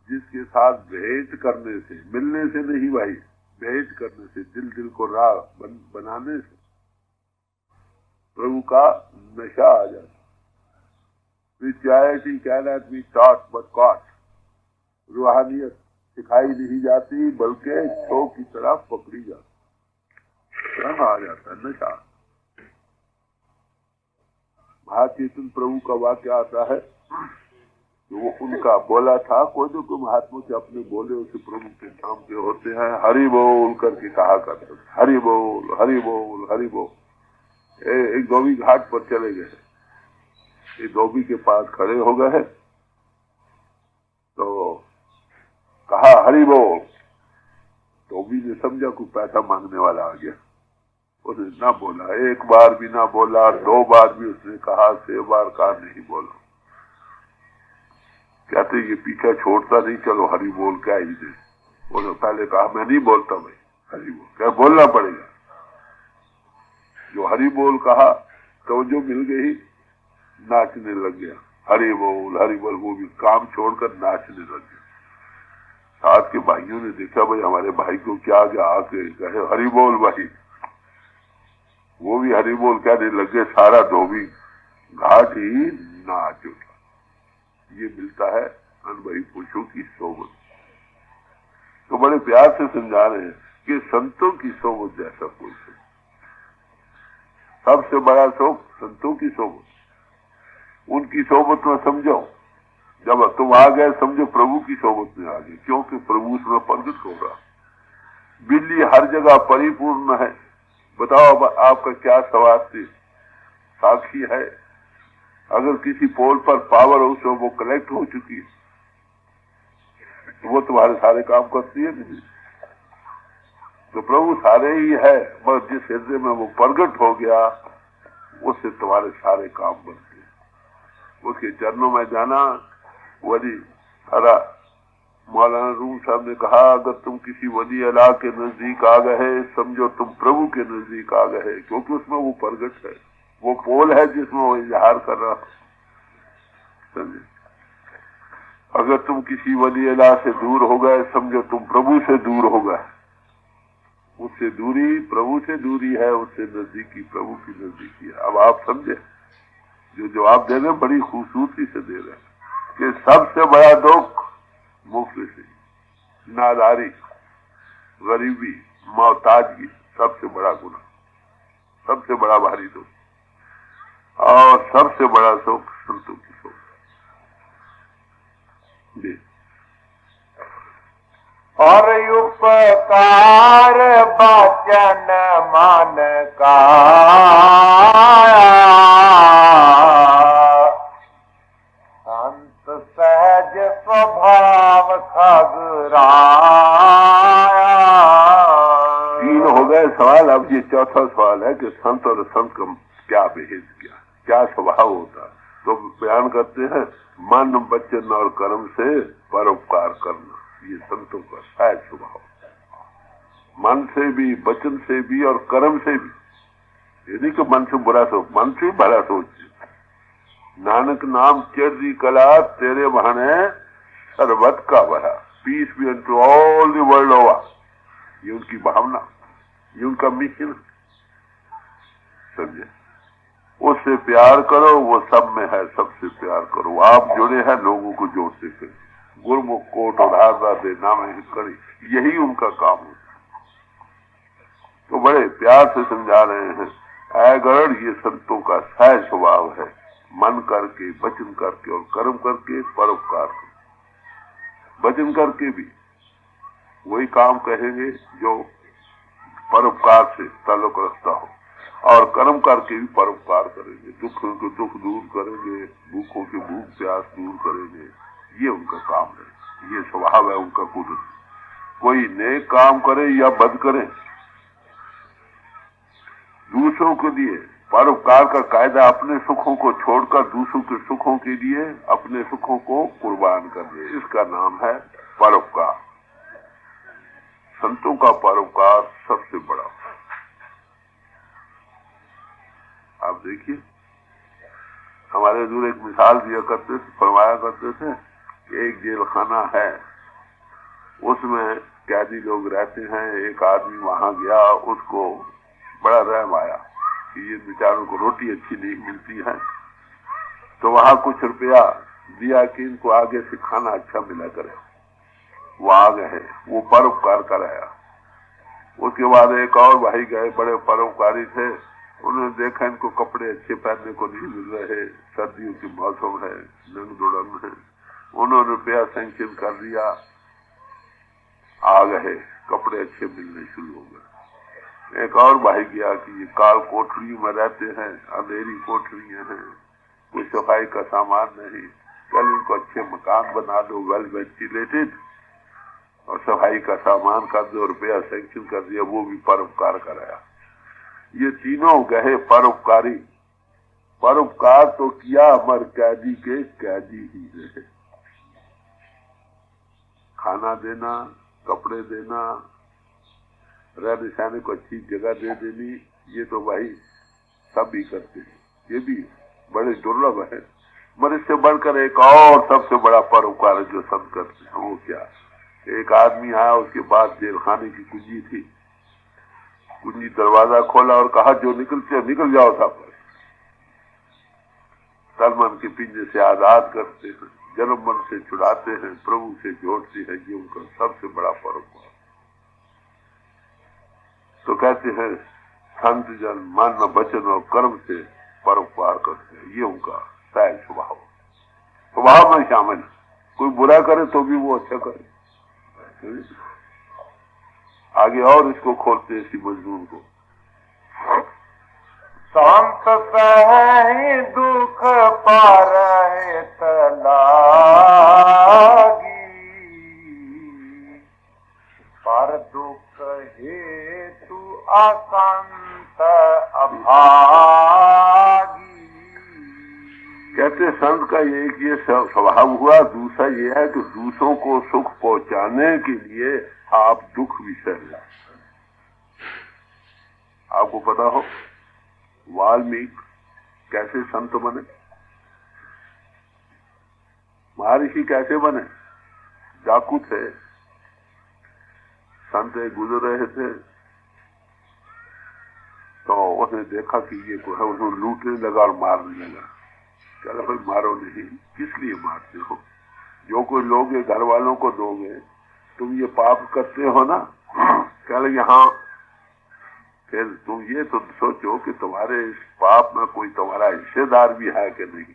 जिसके साथ भेंट करने से, मिलने से नहीं भाई, भेंट करने से, दिल दिल को राह बनाने से प्रभु का नशा आ जाता। Spirituality cannot be taught but caught। रूहानियत सिखाई नहीं जाती बल्कि छो की तरह पकड़ी जाती, रंग आ जाता है, नशा। महाचेतन प्रभु का वाक्य आता है, वो उनका बोला था, कोई तो कोई महात्मा से अपने बोले उसे प्रभु के नाम पे होते हैं, हरि बोल करके कहा करते, हरि बोल हरि बोल हरि बोल। एक धोबी घाट पर चले गए, एक धोबी के पास खड़े हो गए तो कहा हरि बोल। धोबी ने समझा कोई पैसा मांगने वाला आ गया, उसने ना बोला, एक बार भी ना बोला, 2 बार भी उसने कहा, 6 बार कहा, नहीं बोला। कहते ये पीछा छोड़ता नहीं, चलो हरि बोल क्या ही दे। उसने पहले कहा मैं नहीं बोलता भाई, हरि बोल क्या बोलना पड़ेगा। जो हरि बोल कहा तो जो मिल गई, नाचने लग गया, हरि बोल, वो भी काम छोड़कर नाचने लग गया। साथ के भाइयों ने देखा भाई हमारे भाई को क्या गया, आके कहे हरि बोल भाई, वो भी हरि बोल कहने लगे, सारा धोबी घाट ही नाच उठा। ये मिलता है अनुभवी पुरुषों की सोबत। तो बड़े प्यार से समझा रहे हैं कि संतों की सोबत जैसा कोई सुख, सबसे बड़ा सुख संतों की सोबत। उनकी सोबत में समझो, जब तुम आ गए समझो प्रभु की सोबत में आ गए, क्योंकि प्रभु उसमें प्रकट हो रहा। बिल्ली हर जगह परिपूर्ण है। बताओ अब आपका क्या सवाल थी, साक्षी है। अगर किसी पोल पर पावर हाउस में वो कलेक्ट हो चुकी है तो वो तुम्हारे सारे काम करती है नहीं। तो प्रभु सारे ही है, बस जिस हृदय में वो प्रगट हो गया उससे तुम्हारे सारे काम बनते हैं। उसके चरणों में जाना वली सारा। मौलाना रूम साहब ने कहा, अगर तुम किसी वली अल्लाह के नजदीक आ गए समझो तुम प्रभु के नजदीक आ गए, क्योंकि उसमें वो प्रगट है, वो पोल है जिसमें वो इजहार कर रहा। समझे? अगर तुम किसी वली अल्लाह से दूर हो गए समझो तुम प्रभु से दूर हो गए। उससे दूरी प्रभु से दूरी है, उससे नजदीकी प्रभु की नजदीकी है। अब आप समझे, जो जवाब दे रहे बड़ी खूबसूरती से दे रहे हैं कि सबसे बड़ा दुख मुफलिसी, नादारी, गरीबी, मोहताजगी सबसे बड़ा गुनाह, सबसे बड़ा भारी दुख, और सबसे बड़ा सुख संतों की सुख। और उपकार बचन मन का संत सहज स्वभाव खगराया। 3 हो गए सवाल। अब ये चौथा सवाल है कि संत और संत का क्या भेद, क्या स्वभाव होता है। तो बयान करते हैं, मन वचन और कर्म से परोपकार करना, ये संतों का सहज स्वभाव। मन से भी, वचन से भी और कर्म से भी। ये नहीं कि मन से बुरा सोच, मन से भला सोच। नानक नाम चढ़ी कला तेरे बहाने सर्वत का भला, peace be unto all the world over. ये उनकी भावना, ये उनका मिशन। समझे? उससे प्यार करो, वो सब में है, सबसे प्यार करो। आप जुड़े हैं लोगों को जोड़ते फिर, गुरमुख कोट और हारा दे नाम करी, यही उनका काम है। तो बड़े प्यार से समझा रहे हैं, ऐगढ़ ये संतों का सहज स्वभाव है, मन करके, वचन करके और कर्म करके परोपकार करो। वचन करके भी वही काम कहेंगे जो परोपकार से ताल्लुक रखता हो, और कर्म करके भी परोपकार करेंगे, दुखों को दुख दूर करेंगे, भूखों की भूख प्यास दूर करेंगे। ये उनका काम है, ये स्वभाव है उनका। कुदरत कोई नेक काम करे या बद करे, दूसरों के लिए परोपकार का कायदा, अपने सुखों को छोड़कर दूसरों के सुखों के लिए अपने सुखों को कुर्बान कर दे, इसका नाम है परोपकार। संतों का परोपकार सबसे बड़ा। आप देखिए, हमारे दूर एक मिसाल दिया करते थे, फरमाया करते थे कि एक जेल खाना है, उसमें कैदी लोग रहते हैं। एक आदमी वहां गया, उसको बड़ा रहम आया कि ये बेचारों को रोटी अच्छी नहीं मिलती है, तो वहां कुछ रुपया दिया कि इनको आगे से खाना अच्छा मिला करे। वो आ गए, वो परोपकार कराया। उसके बाद एक और भाई गए, बड़े परोपकारी थे। उन्होंने देखा इनको कपड़े अच्छे पहनने को नहीं मिल रहे, सर्दियों की मौसम है, नंग दुड़ंग है। उन्होंने रुपया सैंक्शन कर दिया, आ गए, कपड़े अच्छे मिलने शुरू हो गए। एक और भाई गया कि ये काल कोठरियों में रहते हैं, अंधेरी कोठरियां हैं, कोई सफाई का सामान नहीं, कल इनको अच्छे मकान बना दो, वेल वेंटिलेटेड, और सफाई का सामान का 2 रुपया सैंक्शन कर दिया, वो भी परोपकार कराया। ये तीनों गए परोपकारी। परोपकार तो किया, अमर कैदी के कैदी ही रहे। खाना देना, कपड़े देना, रहने सहने को अच्छी जगह दे देनी, ये तो भाई सब ही करते हैं, ये भी बड़े दुर्लभ है। मगर इससे बढ़कर एक और सबसे बड़ा परोपकार है जो सब करते हैं। वो क्या? एक आदमी आया, उसके बाद जेल खाने की कुंजी थी, कुंजी दरवाजा खोला और कहा जो निकलते निकल जाओ साहब। तन मन के पिंजे से आजाद करते हैं, जन्म मन से छुड़ाते हैं, प्रभु से जोड़ते हैं, ये उनका सबसे बड़ा परोपकार। तो कहते हैं संत जन मन वचन और कर्म से परोपकार करते हैं, ये उनका सहज स्वभाव, स्वभाव में शामिल है। कोई बुरा करे तो भी वो अच्छा करे। आगे और इसको खोलते हैं इसी मजदूर को। संत सही दुख पारहि तलागी, पर दुख हेतु असंत अभागी। कहते संत का एक ये स्वभाव हुआ। दूसरा ये है कि दूसरों को सुख पहुंचाने के लिए आप दुख भी सह। आपको पता हो वाल्मीकि कैसे संत बने, महर्षि कैसे बने? डाकू थे, संत गुजर रहे थे तो उसने देखा कि ये को है, उसने लूटने लगा और मारने लगा। चलो भाई मारो नहीं, किस लिए मारते हो? जो कोई लोगे घर वालों को दोगे, तुम ये पाप करते हो ना। कह लगे हाँ। फिर तुम ये तो सोचो कि तुम्हारे इस पाप में कोई तुम्हारा हिस्सेदार भी है कि नहीं।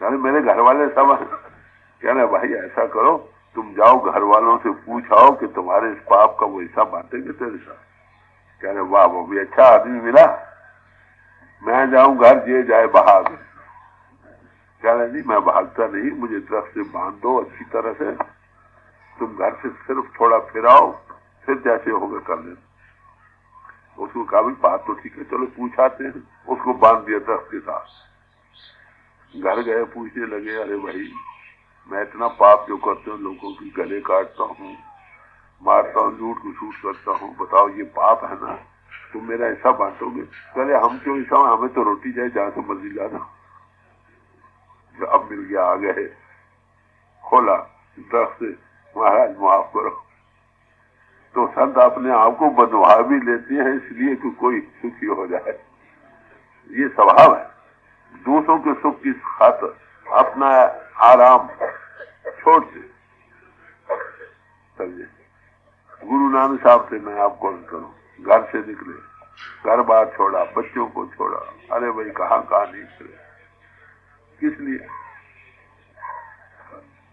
अरे मेरे घर वाले सब कह रहे भाई ऐसा करो, तुम जाओ घर वालों से पूछाओ कि तुम्हारे इस पाप का वो हिस्सा बांटेंगे तेरे साथ। कह रहे वाह वो भी अच्छा आदमी मिला, मैं जाऊं घर जे जाए भाग। कह रहे नहीं मैं भागता नहीं, मुझे तरफ से बांध दो अच्छी तरह से, तुम घर से सिर्फ थोड़ा फिराओ, फिर जैसे होगा कर लेना। उसको कहा भी बात तो ठीक है, चलो पूछाते हैं। उसको बांध दिया तरफ के साथ। घर गए, पूछने लगे अरे भाई मैं इतना पाप जो करते हूँ, लोगों की गले काटता हूँ, मारता हूँ, लूट घसूट करता हूँ, बताओ ये पाप है ना, तुम मेरा ऐसा बांटोगे? पहले हम क्यों ऐसा, हमें तो रोटी जाए जहां से मर्जी लाना। अब मिल गया, आ गए, खोला तरफ से, महाराज माफ करो। तो संत अपने आप को बंधवा भी लेते हैं इसलिए कि कोई सुखी हो जाए। ये स्वभाव है। दूसरों के सुख की खातिर अपना आराम छोड़ दे। समझे? गुरु नानक साहब से मैं आपको करूं, घर से निकले, घर बार छोड़ा, बच्चों को छोड़ा, अरे भाई कहाँ निकले, किस लिए?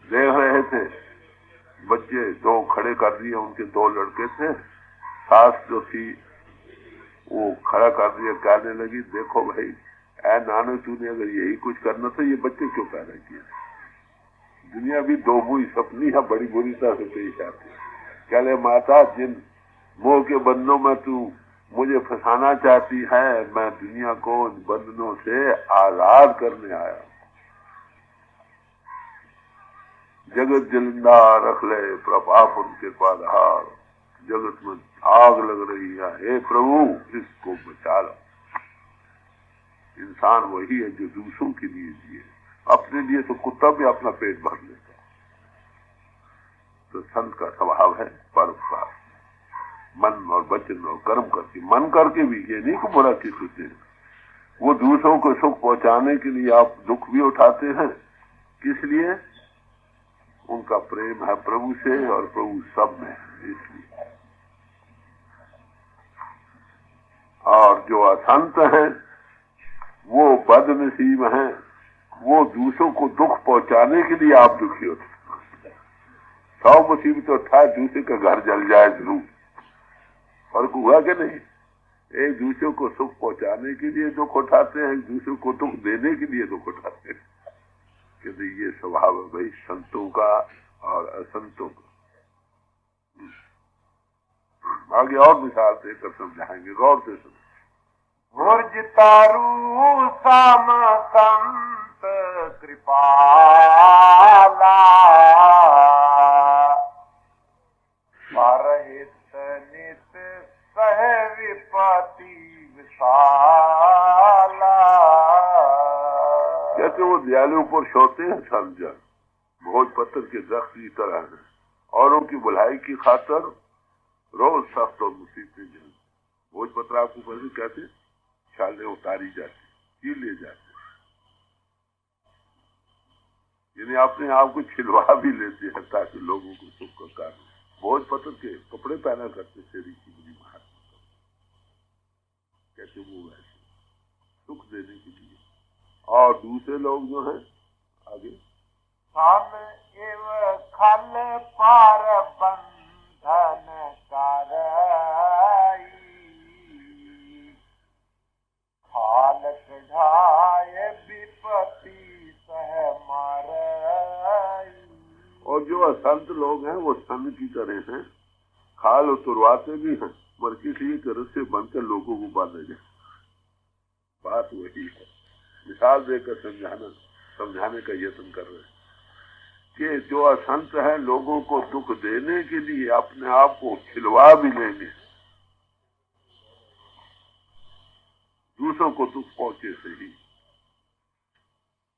देख रहे थे बच्चे 2 खड़े कर दिए, उनके 2 लड़के थे, सास जो थी वो खड़ा कर दिया, कहने लगी देखो भाई ऐ नानक तूने अगर यही कुछ करना था, ये बच्चे क्यों पैदा किए? दुनिया भी 2 मुई सपनी है, बड़ी बुरी तरह से पेश आती है। कह ले माता जिन मोह के बंधनों में तू मुझे फंसाना चाहती है, मैं दुनिया को इन बंधनों से आजाद करने आया। जगत जलिंदा रख ले प्रभाप उनके पाधार, जगत में आग लग रही है, हे प्रभु इसको बचा लो। इंसान वही है जो दूसरों के लिए जिए, अपने लिए तो कुत्ता भी अपना पेट भर लेता। तो संत का स्वभाव है परोपकार, मन और वचन और कर्म करके, मन करके भी, ये नहीं को बुरा चीज होते हैं, वो दूसरों को सुख पहुंचाने के लिए आप दुख भी उठाते हैं। किस लिए? उनका प्रेम है प्रभु से और प्रभु सब में है, इसलिए। और जो असंत है वो बदनसीब हैं, वो दूसरों को दुख पहुंचाने के लिए आप दुखी होते। 100 मुसीबत उठाए, दूसरे का घर जल जाए जरूर, फर्क हुआ कि नहीं? एक दूसरे को सुख पहुंचाने के लिए दुख उठाते हैं, एक दूसरे को दुख देने के लिए दुख उठाते हैं। कि ये स्वभाव है भाई संतों का और असंतों का। आगे और मिसाल देकर समझाएंगे, गौर से सुनो। गुर्ज तारू साम संत कृपाला परहित नित सह विपति विशाला। कहते वो दयालु पुरुष होते हैं समझा, भोजपत्र के दरख्त की तरह है, औरों की भलाई की खातर रोज सख्त और मुसीबतें झेल। भोजपत्र आपको पहले कहते छाले उतारी जाती, छील ले जाते, यानी अपने आप को छिलवा भी लेते हैं ताकि लोगों को सुख का कारण। भोजपत्र के कपड़े पहना करते थे ऋषि मुनि महात्मा, कहते वो वैसे सुख देने के लिए। और दूसरे लोग जो हैं आगे सन एव खल पार बंधन करई खाल कढ़ाए विपति सह मारई। और जो असंत लोग हैं वो सन की तरह हैं, खाल उतरवाते भी हैं मगर किसी तरह से बनकर लोगों को बांधे जाए। बात वही है, मिसाल देकर समझाने का यत्न कर रहे हैं कि जो असंत है लोगों को दुख देने के लिए अपने आप को खिलवा भी लेंगे, दूसरों को दुख पहुंचे से ही।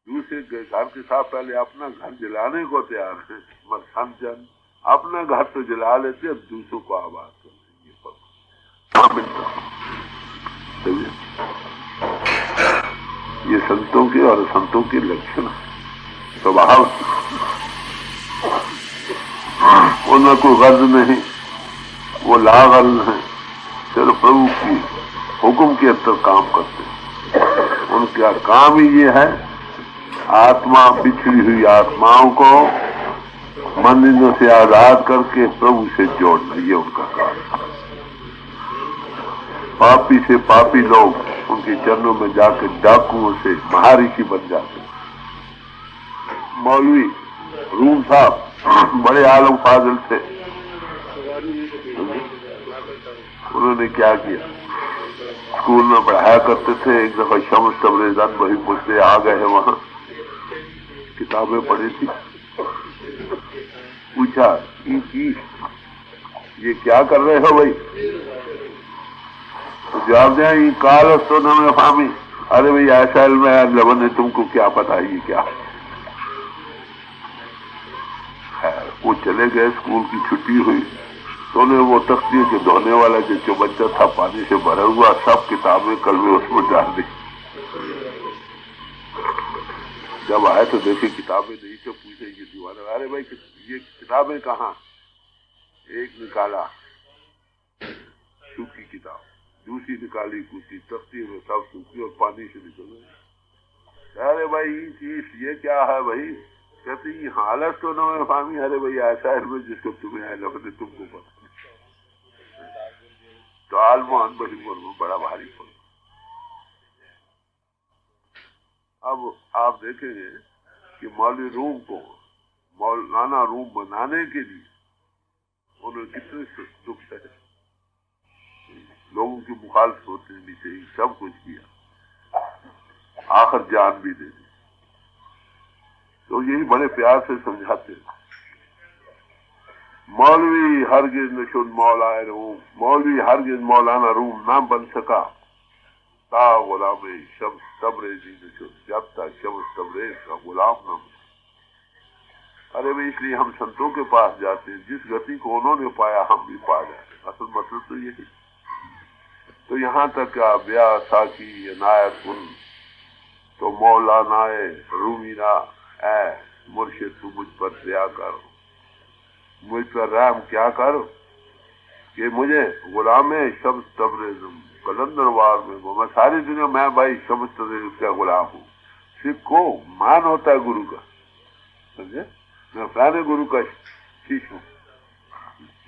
दूसरे के घर के साथ पहले अपना घर जलाने को तैयार है, मगर संत जन अपना घर तो जला लेते, अब दूसरों को आबाद कर देंगे। ये संतों के और संतों के लक्षण स्वभाव, उनमें कोई गर्ज नहीं, वो लागल है, सिर्फ प्रभु की हुक्म के अंदर काम करते हैं। उनका काम ही ये है आत्मा, बिछड़ी हुई आत्माओं को मंदिरों से आजाद करके प्रभु से जोड़ना, ये उनका काम। पापी से पापी लोग उनके चरणों में जाकर डाकुओं से महाऋषि बन जाते। मौलवी रूम साहब बड़े आलम फाजिल थे, उन्होंने क्या किया, स्कूल में पढ़ाया करते थे। एक दफा शम्स तबरेज़ान वही पूछते आ गए हैं, वहां किताबें पढ़ी थी, पूछा ये क्या कर रहे हो भाई? तो जवाब दिया ये काल तो न फामी। अरे भाई ऐसा इल्म है लवन है, तुमको क्या पता है ये क्या? वो चले गए, स्कूल की छुट्टी हुई तो उन्हें वो तख्ती के धोने वाला जो चौबच्चा था पानी से भरा हुआ, सब किताबें कलमे उसमें डाल दी। जब आए तो देखे किताबें नहीं, तो पूछे ये दीवाना, अरे भाई ये किताबें कहाँ? एक निकाला सूखी किताब, दूसरी निकाली कुछ तख्ती में, सब सूखी और पानी से निकल गई। अरे भाई ये क्या है भाई? कहते ये हालत तो न फामी। अरे भाई ऐसा है जिसको तुम्हें आए लगे तुमको पता। तो आलमान बड़ी में बड़ा भारी पड़। अब आप देखेंगे कि मौलवी रूम को मौलाना रूम बनाने के लिए उन्होंने कितने दुख सहे, लोगों की मुखालफत होते भी सही, सब कुछ किया, आखिर जान भी दे दी। तो यही बड़े प्यार से समझाते हैं, मौलवी हरगिज नशुद मौलाए रूम, मौलवी हरगिज मौलाना रूम ना बन सका ता गुलाम शम्स तबरेज़ी नशुद, जब तक शम्स तबरेज़ का गुलाम न हो। अरे भाई इसलिए हम संतों के पास जाते हैं, जिस गति को उन्होंने पाया हम भी पा जाते। असल मतलब तो यही। तो यहाँ तक का ब्याह साकी अनायत उन तो मौलानाए रूमीना ऐ मुर्शिद तू मुझ पर दया कर, मुझ पर रहम क्या कर कि मुझे गुलाम शम्स तबरेज़ कलंदरवार में मैं सारी दुनिया मैं भाई शम्स तबरेज़ का गुलाम हूँ। सिख को मान होता है गुरु का, समझे? मैं फलाने गुरु का शिष्य हूँ,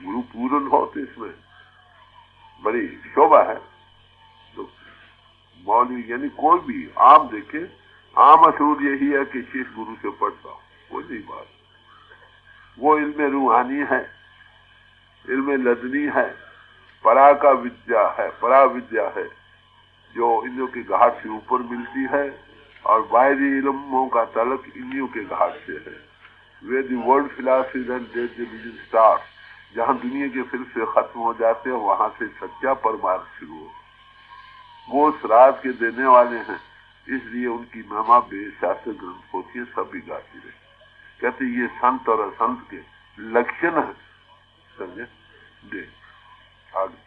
गुरु पूर्ण हो तो इसमें बड़ी शोभा है। तो मौलवी यानी कोई भी आम देखे, आम असूल यही है कि शिष्य गुरु से पढ़ता हो, कोई नहीं बात। वो इल्म रूहानी है, इल्म लदनी है, परा का विद्या है, परा विद्या है जो इंद्रियों के घाट से ऊपर मिलती है और बाहरी इल्मों का तलक इंद्रियों के घाट से है। Way the world philosophy and religion start, जहाँ दुनिया के फिलसफे खत्म हो जाते हैं वहां से सच्चा परमार्थ शुरू हो। वो उस रात के देने वाले हैं, इसलिए उनकी महिमा बेशास्त्र ग्रंथ होती है, सभी गाती रहे। कहते ये संत और असंत के लक्षण है, समझे? दे आगे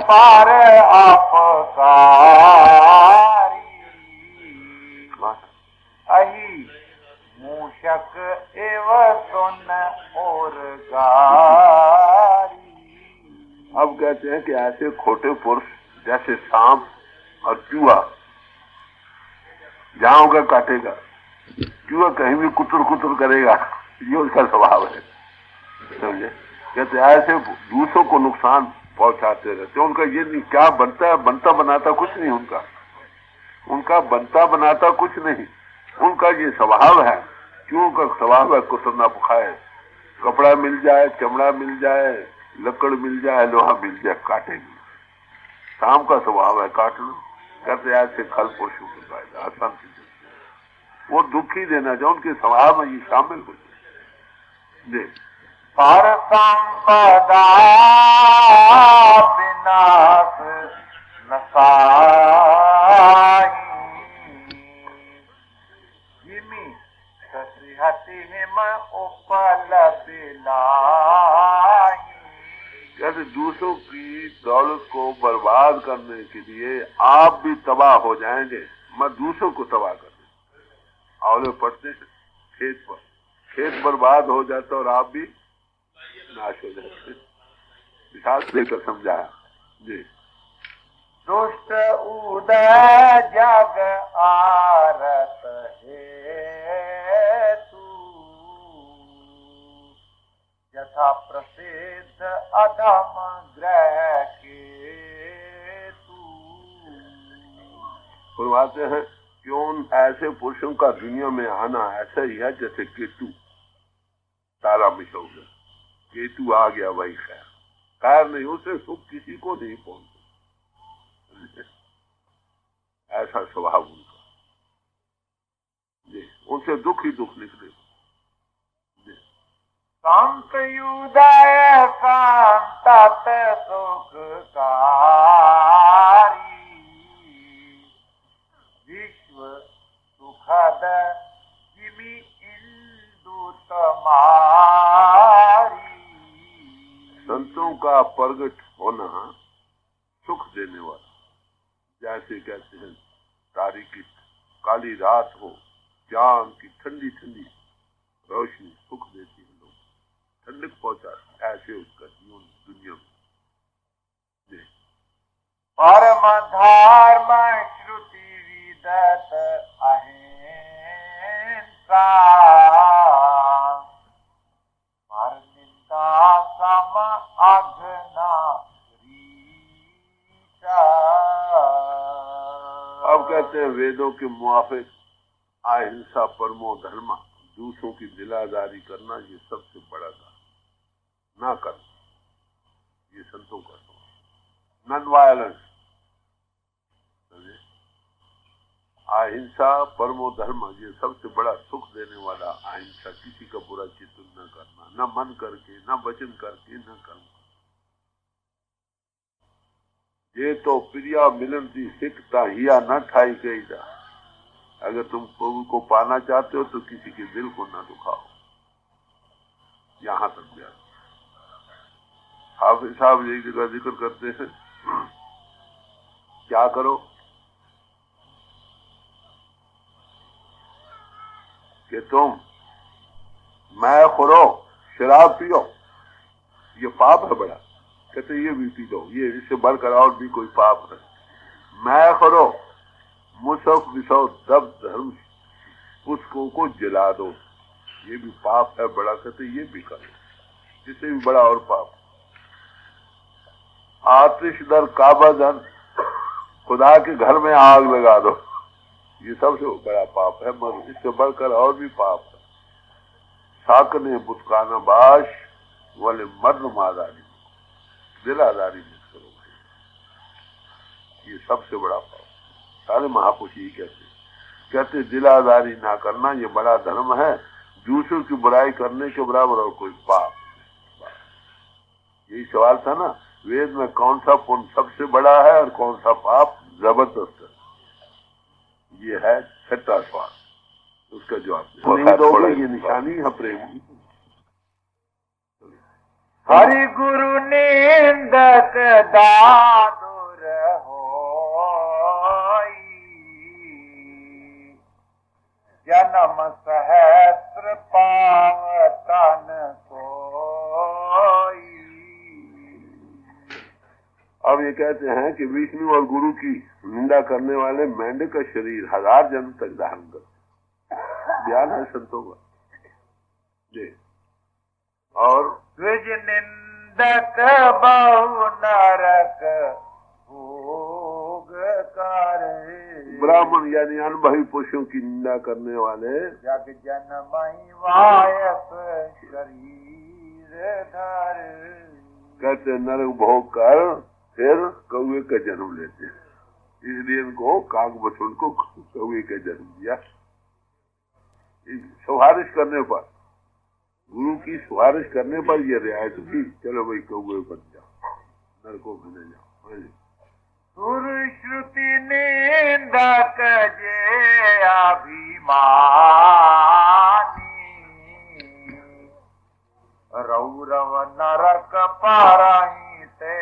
पार आपकारी अही मूषक एव सुन और गारी। अब कहते हैं कि ऐसे खोटे पुरुष जैसे सांप और चूहा जहां होगा काटेगा, चूहा कहीं भी कुतर कुतर करेगा, ये उसका स्वभाव है, समझे? कहते ऐसे दूसरों को नुकसान पहुंचाते रहते। उनका ये नहीं क्या बनता है, बनता बनाता कुछ नहीं उनका बनता बनाता कुछ नहीं, उनका ये स्वभाव है। क्यों का स्वभाव है कुतरना खाए, कपड़ा मिल जाए, चमड़ा मिल जाए, लकड़ मिल जाए, लोहा मिल जाए, काटेंगे। शाम का स्वभाव है काटना। कहते ऐसे खल पुरुषों के फायदा आसान, वो दुखी देना चाहे, उनके स्वभाव में ये शामिल हो जाए। पर संपदा विनाश नसाही जिमी ससिहति हिम उपल बिलाई। कहते दूसरों की दौलत को बर्बाद करने के लिए आप भी तबाह हो जाएंगे, मैं दूसरों को तबाह कर दूं। औले पड़ते हैं खेत पर, खेत बर्बाद हो जाता और आप भी नाश हो जाते। विशाल लेकर समझाया जी। दुष्ट उदय जग आरत है तू यथा प्रसिद्ध अधम ग्रह के तू। फरमाते हैं कि उन ऐसे पुरुषों का दुनिया में आना ऐसा ही है जैसे केतु तारा में सो गया, केतु आ गया वही खैर नहीं, उसे सुख किसी को नहीं पहुंचे, ऐसा स्वभाव उनका। उनसे दुख ही दुख निकले। संत उदय संतत सुखकारी विश्व सुखद जिमि इंदु तमारी। संतों का प्रगट होना सुख देने वाला, जैसे कहते हैं तारीख की काली रात हो, चांद की ठंडी ठंडी रोशनी सुख देती है, लोग ठंडक पहुंचाती, ऐसे उसका जीवन दुनिया में। परम धर्म श्रुति विदत अहिंसा पर निंदा सम अघना रीचा। अब कहते हैं वेदों के मुआफिक अहिंसा परमो धर्म, दूसरों की दिलादारी करना ये सबसे बड़ा काम ना कर, ये संतों का नॉन वायलेंस। अहिंसा परमो धर्म, ये सबसे बड़ा सुख देने वाला अहिंसा, किसी का बुरा चिंतन न करना, न मन करके, न वचन करके, न कर्म। ये तो प्रिया मिलन थी सिखता हिया न ठाई गई जा। अगर तुम प्रभु को पाना चाहते हो तो किसी के दिल को ना दुखाओ, यहां तक गया। हाफिज साहब एक जगह जिक्र करते हैं, क्या करो कि तुम मैं खुरो शराब पियो, ये पाप है बड़ा। कहते ये भी पी लो, ये इससे बढ़कर और भी कोई पाप है। मैं खुरो मुसफ विसौ दब धर्म पुस्तकों को जला दो, ये भी पाप है बड़ा। कहते ये भी करो, इससे भी बड़ा और पाप। आतिश दर काबा दर खुदा के घर में आग लगा दो, ये सबसे बड़ा पाप है, मगर इससे बढ़कर और भी पाप है। साकने बुतकाना बाश वाले मर्द मादारी दिलादारी मत करो भाई। ये सबसे बड़ा पाप। सारे महापुरुष यही कहते दिलादारी ना करना ये बड़ा धर्म है, दूसरों की बुराई करने के बराबर और कोई पाप। यही सवाल था ना, वेद में कौन सा पुण्य सबसे बड़ा है और कौन सा पाप जबरदस्त है। ये है छठा सवाल, उसका जवाब नहीं दोगे ये निशानी है प्रेम की। हरि गुरु निंदक दादुर होई, जन्म सहस्र पावतन कोई। अब ये कहते हैं कि विष्णु और गुरु की निंदा करने वाले मेंढक का शरीर 1000 जन्म तक धारण करते। ध्यान है संतों का जी। और द्विज निंदक बहु नरक भोग करे, ब्राह्मण यानी अनुभवी पुरुषों की निंदा करने वाले जग जनमई वायस शरीर धर। कहते नरक भोग कर फिर कौवे का जन्म लेते हैं, इसलिए इनको काग बछुन को कौवे का जन्म दिया। सिफारिश करने पर, गुरु की सिफारिश करने पर ये रियायत की, चलो भाई कौवे बन जाओ, नरकों में न जाओ। श्रुति निंदक जे अभिमानी, रौरव नरक पारही ते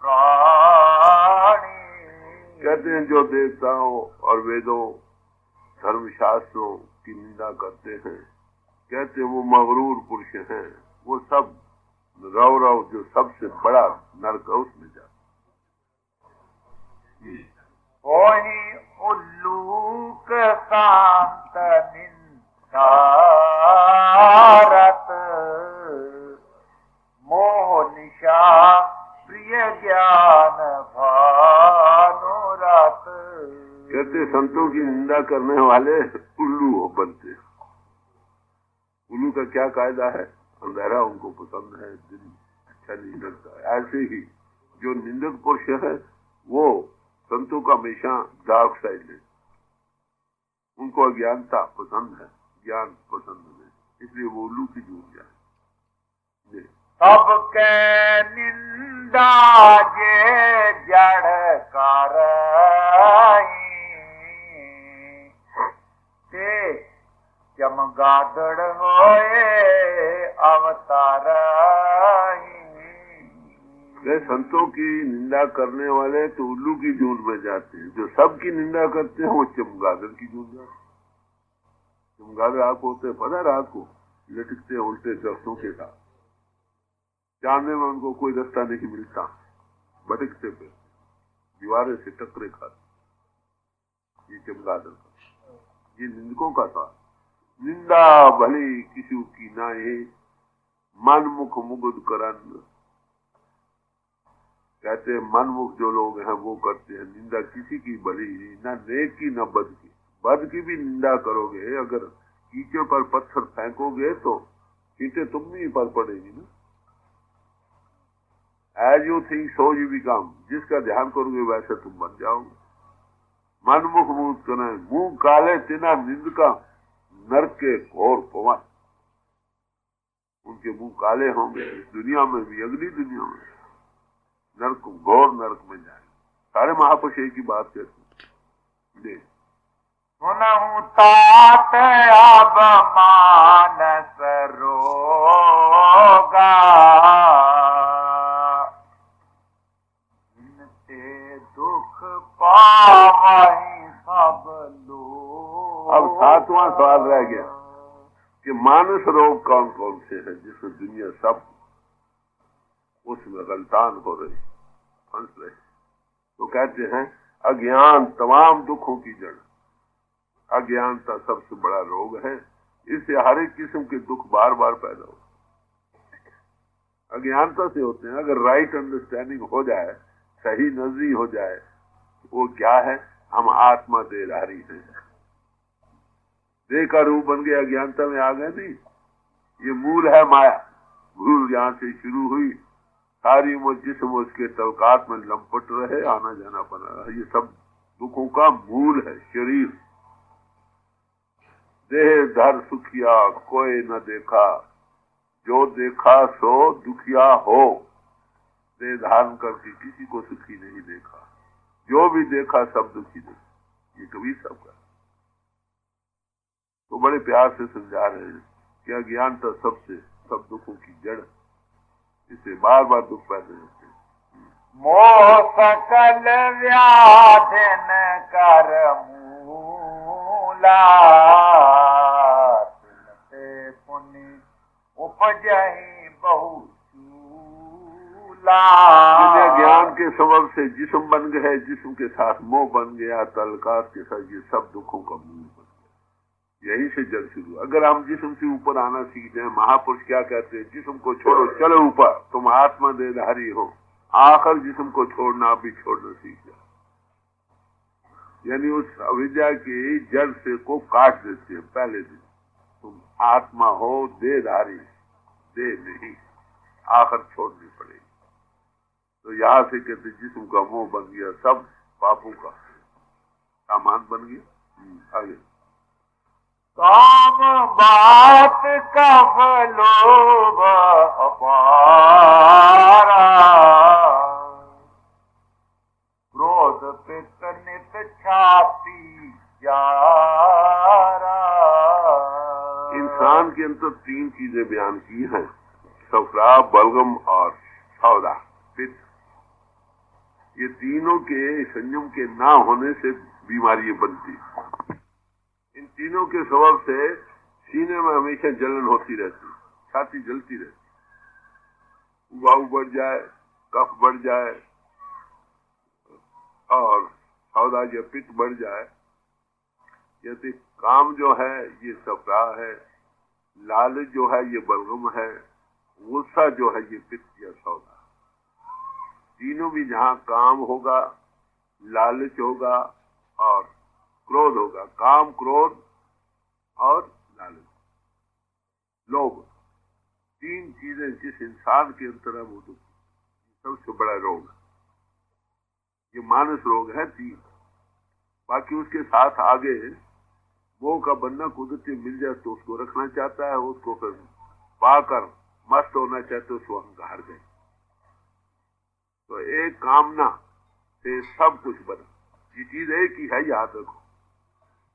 प्राणी। कहते हैं जो देवताओं और वेदों धर्मशास्त्रों की निंदा करते हैं, कहते हैं वो मगरूर पुरुष हैं, वो सब रौरव जो सबसे बड़ा नरक है उसमें जाते। वही उल्लूक शांत निंदारत, मोह निशा प्रिय ज्ञान भानुरत। कहते संतों की निंदा करने वाले उल्लू हो बनते। उल्लू का क्या कायदा है? अंधेरा उनको पसंद है, दिन अच्छा नहीं लगता है। ऐसे ही जो निंदक पुरुष है वो संतों का हमेशा डार्क साइड है, उनको अज्ञानता पसंद है, ज्ञान पसंद नहीं, इसलिए वो उल्लू की जूझ जाए। सबके निंदा जे जड़ कर ते चमगादड़ होए अवतार। संतों की निंदा करने वाले तो उल्लू की जून में जाते हैं, जो सबकी निंदा करते हैं वो चमगादड़ की जून जाते हैं। चमगादड़ आग होते हैं, पता रात को लटकते हैं उल्टे दस्तों के साथ, जानने में उनको कोई रास्ता नहीं मिलता, भटकते पे दीवारें से टकरे खाते। ये चमगादड़ का, ये निंदकों का था। निंदा भली किसी की नाहे, मन मुख मुगुद करन। कहते हैं मनमुख जो लोग हैं वो करते हैं निंदा किसी की भली नहीं, न नेक की न बद की। बद की भी निंदा करोगे, अगर कीचड़ पर पत्थर फेंकोगे तो कीचड़ तुम ही पर पड़ेगी ना। As you think so you become, जिसका ध्यान करोगे वैसे तुम बन जाओगे। मनमुख मुख करना, मुंह काले तिना निंदका नरक के घोर पवन। उनके मुंह काले होंगे इस दुनिया में भी, अगली दुनिया में नरक, घोर नरक में जाए। सारे महापुरुष एक ही बात कहते हैं। सुनहु तात अब मानस रोगा, इनते दुख पावहि सब लोग। अब 7वां सवाल रह गया कि मानस रोग कौन कौन से हैं जिसमें दुनिया सब उसमें गलतान हो रही, फंस रहे। तो कहते हैं अज्ञान तमाम दुखों की जड़। अज्ञानता सबसे बड़ा रोग है, इससे हर एक किस्म के दुख बार बार पैदा होते। अज्ञानता से होते हैं। अगर राइट अंडरस्टैंडिंग हो जाए, सही नजरी हो जाए, वो क्या है? हम आत्मा देहधारी हैं। देह का रूप बन गया, अज्ञानता में आ गए नहीं, ये मूल है माया। भूल यहाँ से शुरू हुई, सारी उम्र जिस्म उसके तलकात में लंपट रहे, आना जाना बना रहा। ये सब दुखों का मूल है शरीर। देह धर सुखिया कोई न देखा, जो देखा सो दुखिया हो। देह धारण करके किसी को सुखी नहीं देखा, जो भी देखा सब दुखी देखा। ये कबीर साहब का तो बड़े प्यार से समझा रहे हैं कि अज्ञानता सबसे सब दुखों की जड़, इससे बार बार दुख पैदा होते हैं। मोह सकल व्याधिन कर मूला, तिलते पुनि उपजहि बहु चूला। ज्ञान के सबब से जिस्म बन गए, जिस्म के साथ मोह बन गया, तलकात के साथ, ये सब दुखों का मूल बन गया। यही से जड़ शुरू। अगर हम जिस्म से ऊपर आना सीख जाए, महापुरुष क्या कहते हैं, जिस्म को छोड़ो चलो ऊपर, तुम आत्मा देहधारी हो। आखिर जिस्म को छोड़ना भी छोड़ना सीख जाओ, यानी उस अविद्या की जड़ से को काट देते हैं पहले दिन। तुम आत्मा हो, देहधारी, देह नहीं, आखिर छोड़नी पड़ेगी। तो यहाँ से कहते जिस्म का मोह बन गया, सब पापों का सामान बन गया। आगे काम बात कफ लोभ अपारा, क्रोध पित्त नित छाती जारा। इंसान के अंदर तीन चीजें बयान की हैं, सफरा, बलगम और सौदा, पित्त। ये तीनों के संयम के ना होने से बीमारियां बनती। इन तीनों के सबब से सीने में हमेशा जलन होती रहती, छाती जलती रहती, उबाऊ बढ़ जाए, कफ बढ़ जाए और सौदा या पित्त बढ़ जाए। यदि काम जो है ये सफरा है, लालच जो है ये बलगम है, गुस्सा जो है ये पित्त या सौदा। तीनों भी जहाँ काम होगा, लालच होगा और क्रोध होगा, काम, क्रोध और लालच, लोभ, तीन चीजें जिस इंसान के अंदर है वो सबसे बड़ा रोग है। ये मानस रोग है तीन। बाकी उसके साथ आगे मोह का बनना कुदरती मिल जाए तो उसको रखना चाहता है, उसको फिर पाकर मस्त होना चाहते, उसको अहंकार गए। तो एक कामना से सब कुछ बना। ये चीज एक ही है, याद रखो।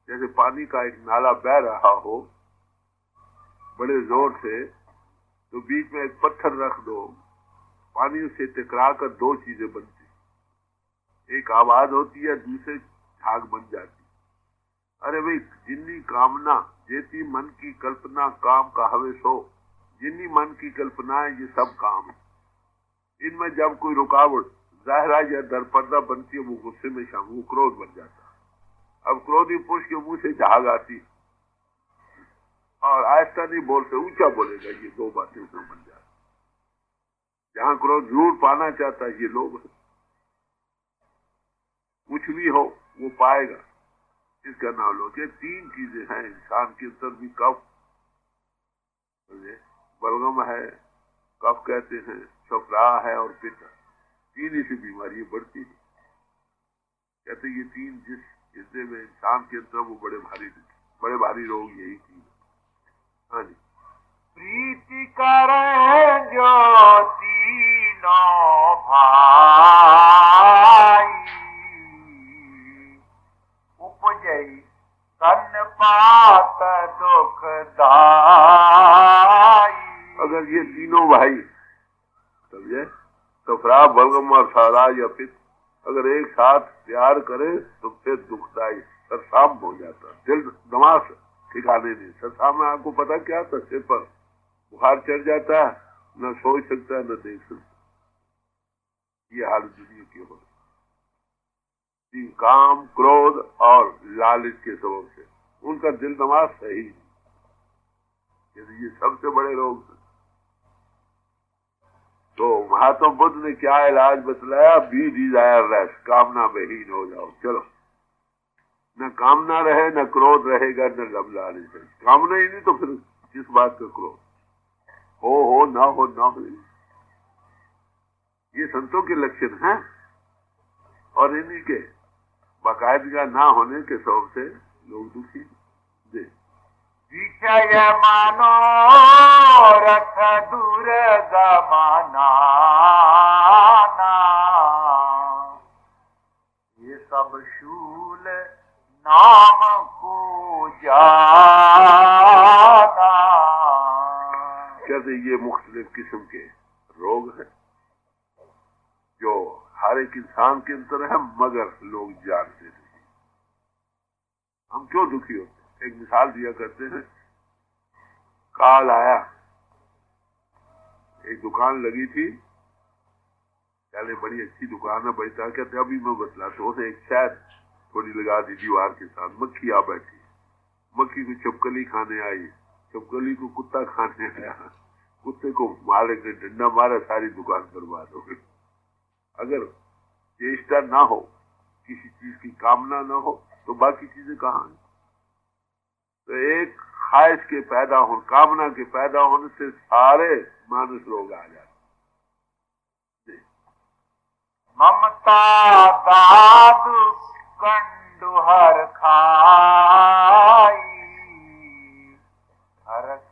जैसे पानी का एक नाला बह रहा हो बड़े जोर से, तो बीच में एक पत्थर रख दो, पानी से टकरा कर दो चीजें बनती, एक आवाज होती है, दूसरे झाग बन जाती। अरे भाई, जिन्नी कामना जेती मन की कल्पना, काम का हवे सो। जिन्नी मन की कल्पना है ये सब काम है। इनमें जब कोई रुकावट ज़ाहिरा या दरपर्दा बनती है, वो गुस्से में शामिल, वो क्रोध बन जाता है। अब क्रोधी पुरुष के मुंह से झाग आती और आहिस्ता नहीं बोलते, ऊंचा बोलेगा, ये दो बातें उसमें बन जाती। जहां क्रोध जरूर पाना चाहता है ये लोग, कुछ भी हो वो पाएगा, इसका नाम लोग। ये तीन चीजें हैं इंसान के अंदर भी। कफ बलगम है, कफ कहते हैं, सफरा है और पित्त। तीन से बीमारियां बढ़ती है। कहते ये तीन जिस हिस्से में इंसान के अंदर वो बड़े भारी रोग यही तीन। हाँ जी। प्रीति करे जो तीनों भाई, उपजई तन पात दुखदाई। अगर ये तीनों भाई समझे, सफरा, बलगम और सौदा या पित्त अगर एक साथ प्यार करे तो फिर दुखदाई सरसाम हो जाता, दिल दमास ठिकाने नहीं। सरसाम में आपको पता क्या था, सिर पर बुखार चढ़ जाता है, न सोच सकता है न देख सकता। ये हाल दुनिया की हो रही। काम, क्रोध और लालच के सबब से उनका दिल दमास सही नहीं। ये सबसे बड़े रोग। तो महात्मा बुद्ध ने क्या इलाज बतलाया? बी डिजायर लेस, कामना विहीन हो जाओ। चलो, न कामना रहे, न क्रोध रहेगा, न लब लालच। कामना ही नहीं तो फिर किस बात का क्रोध? हो ना हो ना हो, ये संतों के लक्षण हैं। और इन्हीं के बाकायदगा ना होने के सबब से लोग दुखी दे। विषय मानो रथ दूर गमाना, ये सब शूल नाम को जाना। कहते ये मुख्तलिफ किस्म के रोग हैं जो हर एक इंसान के अंदर है, मगर लोग जानते नहीं। हम क्यों दुखी होते हैं? एक मिसाल दिया करते हैं। काल आया, एक दुकान लगी थी, पहले बड़ी अच्छी दुकान है, बैठा कहते अभी मैं बतलाता हूँ। एक शायद थोड़ी लगा दी दीवार के साथ, मक्खी आ बैठी, मक्खी को छिपकली खाने आई, छिपकली को कुत्ता खाने आया, कुत्ते को मारे के डंडा मारा, सारी दुकान बर्बाद हो गई। अगर चेष्टा ना हो, किसी चीज की कामना ना हो, तो बाकी चीजें कहाँ हैं? तो एक ख्वाहिश के पैदा हो, कामना के पैदा होने से सारे मानस रोग आ जाते। ममता दाद कंडु हर खाई, हरस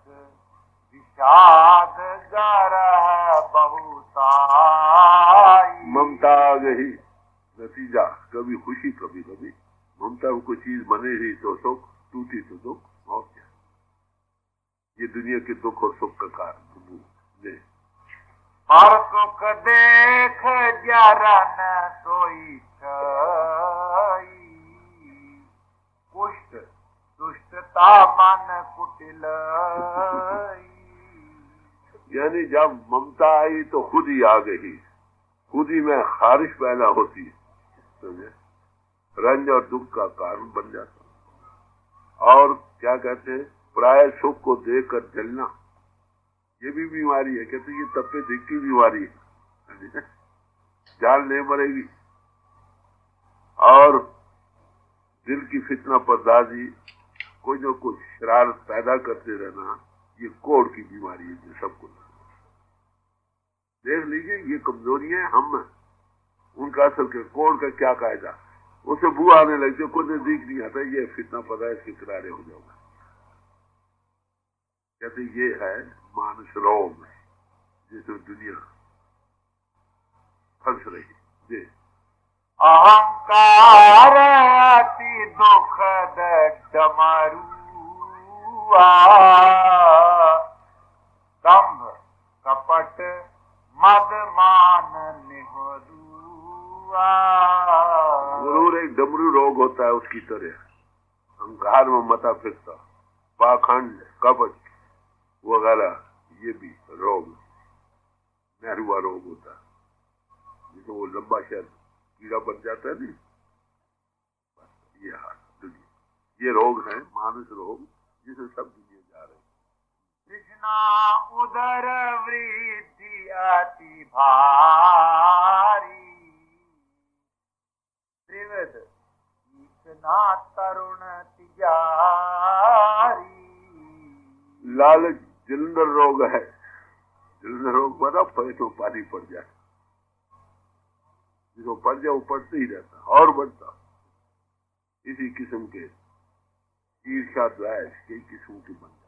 विषाद गरह बहुताई। ममता आ गई, नतीजा कभी खुशी कभी कभी। ममता को कोई चीज बने ही तो सुख, टूटी तो दुख, और क्या? ये दुनिया के दुख और सुख का कारण है। और सुख देख जरन सोई छई, कुष्ठ दुष्टता मन कुटिल। यानी जब ममता आई तो खुद ही आ गई, खुद ही में खारिश पैदा होती है, समझे? रंज और दुख का कारण बन जाता। और क्या कहते हैं, प्राय सुख को देखकर जलना, ये भी बीमारी है। कहते ये तपे दिख की बीमारी है, जान नहीं मरेगी। और दिल की फितना पर्दाजी, कोई न कोई शरारत पैदा करते रहना, ये कोढ़ की बीमारी है जो सबको देख लीजिए। ये कमजोरियां हम हैं, उनका असर के कोढ़ का क्या कायदा, उसे बू आने लगते, कोई नजदीक नहीं आता, ये फितना पता है, इसके किनारे हो जाओगा। कहते ये है मानस रोग, जिसमें दुनिया फंस रही जी। अहंकार अति दुखद डमरुआ, दंभ कपट मद मान निहुआ। जरूर एक डमरू रोग होता है उसकी तरह, अहंकार में मता फिरता, पाखंड, कपट वगैरह, ये भी रोग, नहरुआ रोग होता है, जिसमें वो लंबा शहर कीड़ा बन जाता है नहीं। ये हाल दुनिया, ये रोग है मानस रोग, जिसे सब दुनिया जा रही। कृष्णा उदर वृद्धि अति भारी, त्रिविध इतना तरुण तिजारी। लालच जलंधर रोग है। जलंधर रोग बना पेट में पानी पड़ जाए, जिसको पड़ जाए वो पड़ते ही रहता और बढ़ता। इसी किस्म के ईर्ष्या द्वेष कई किस्म के बन जाते।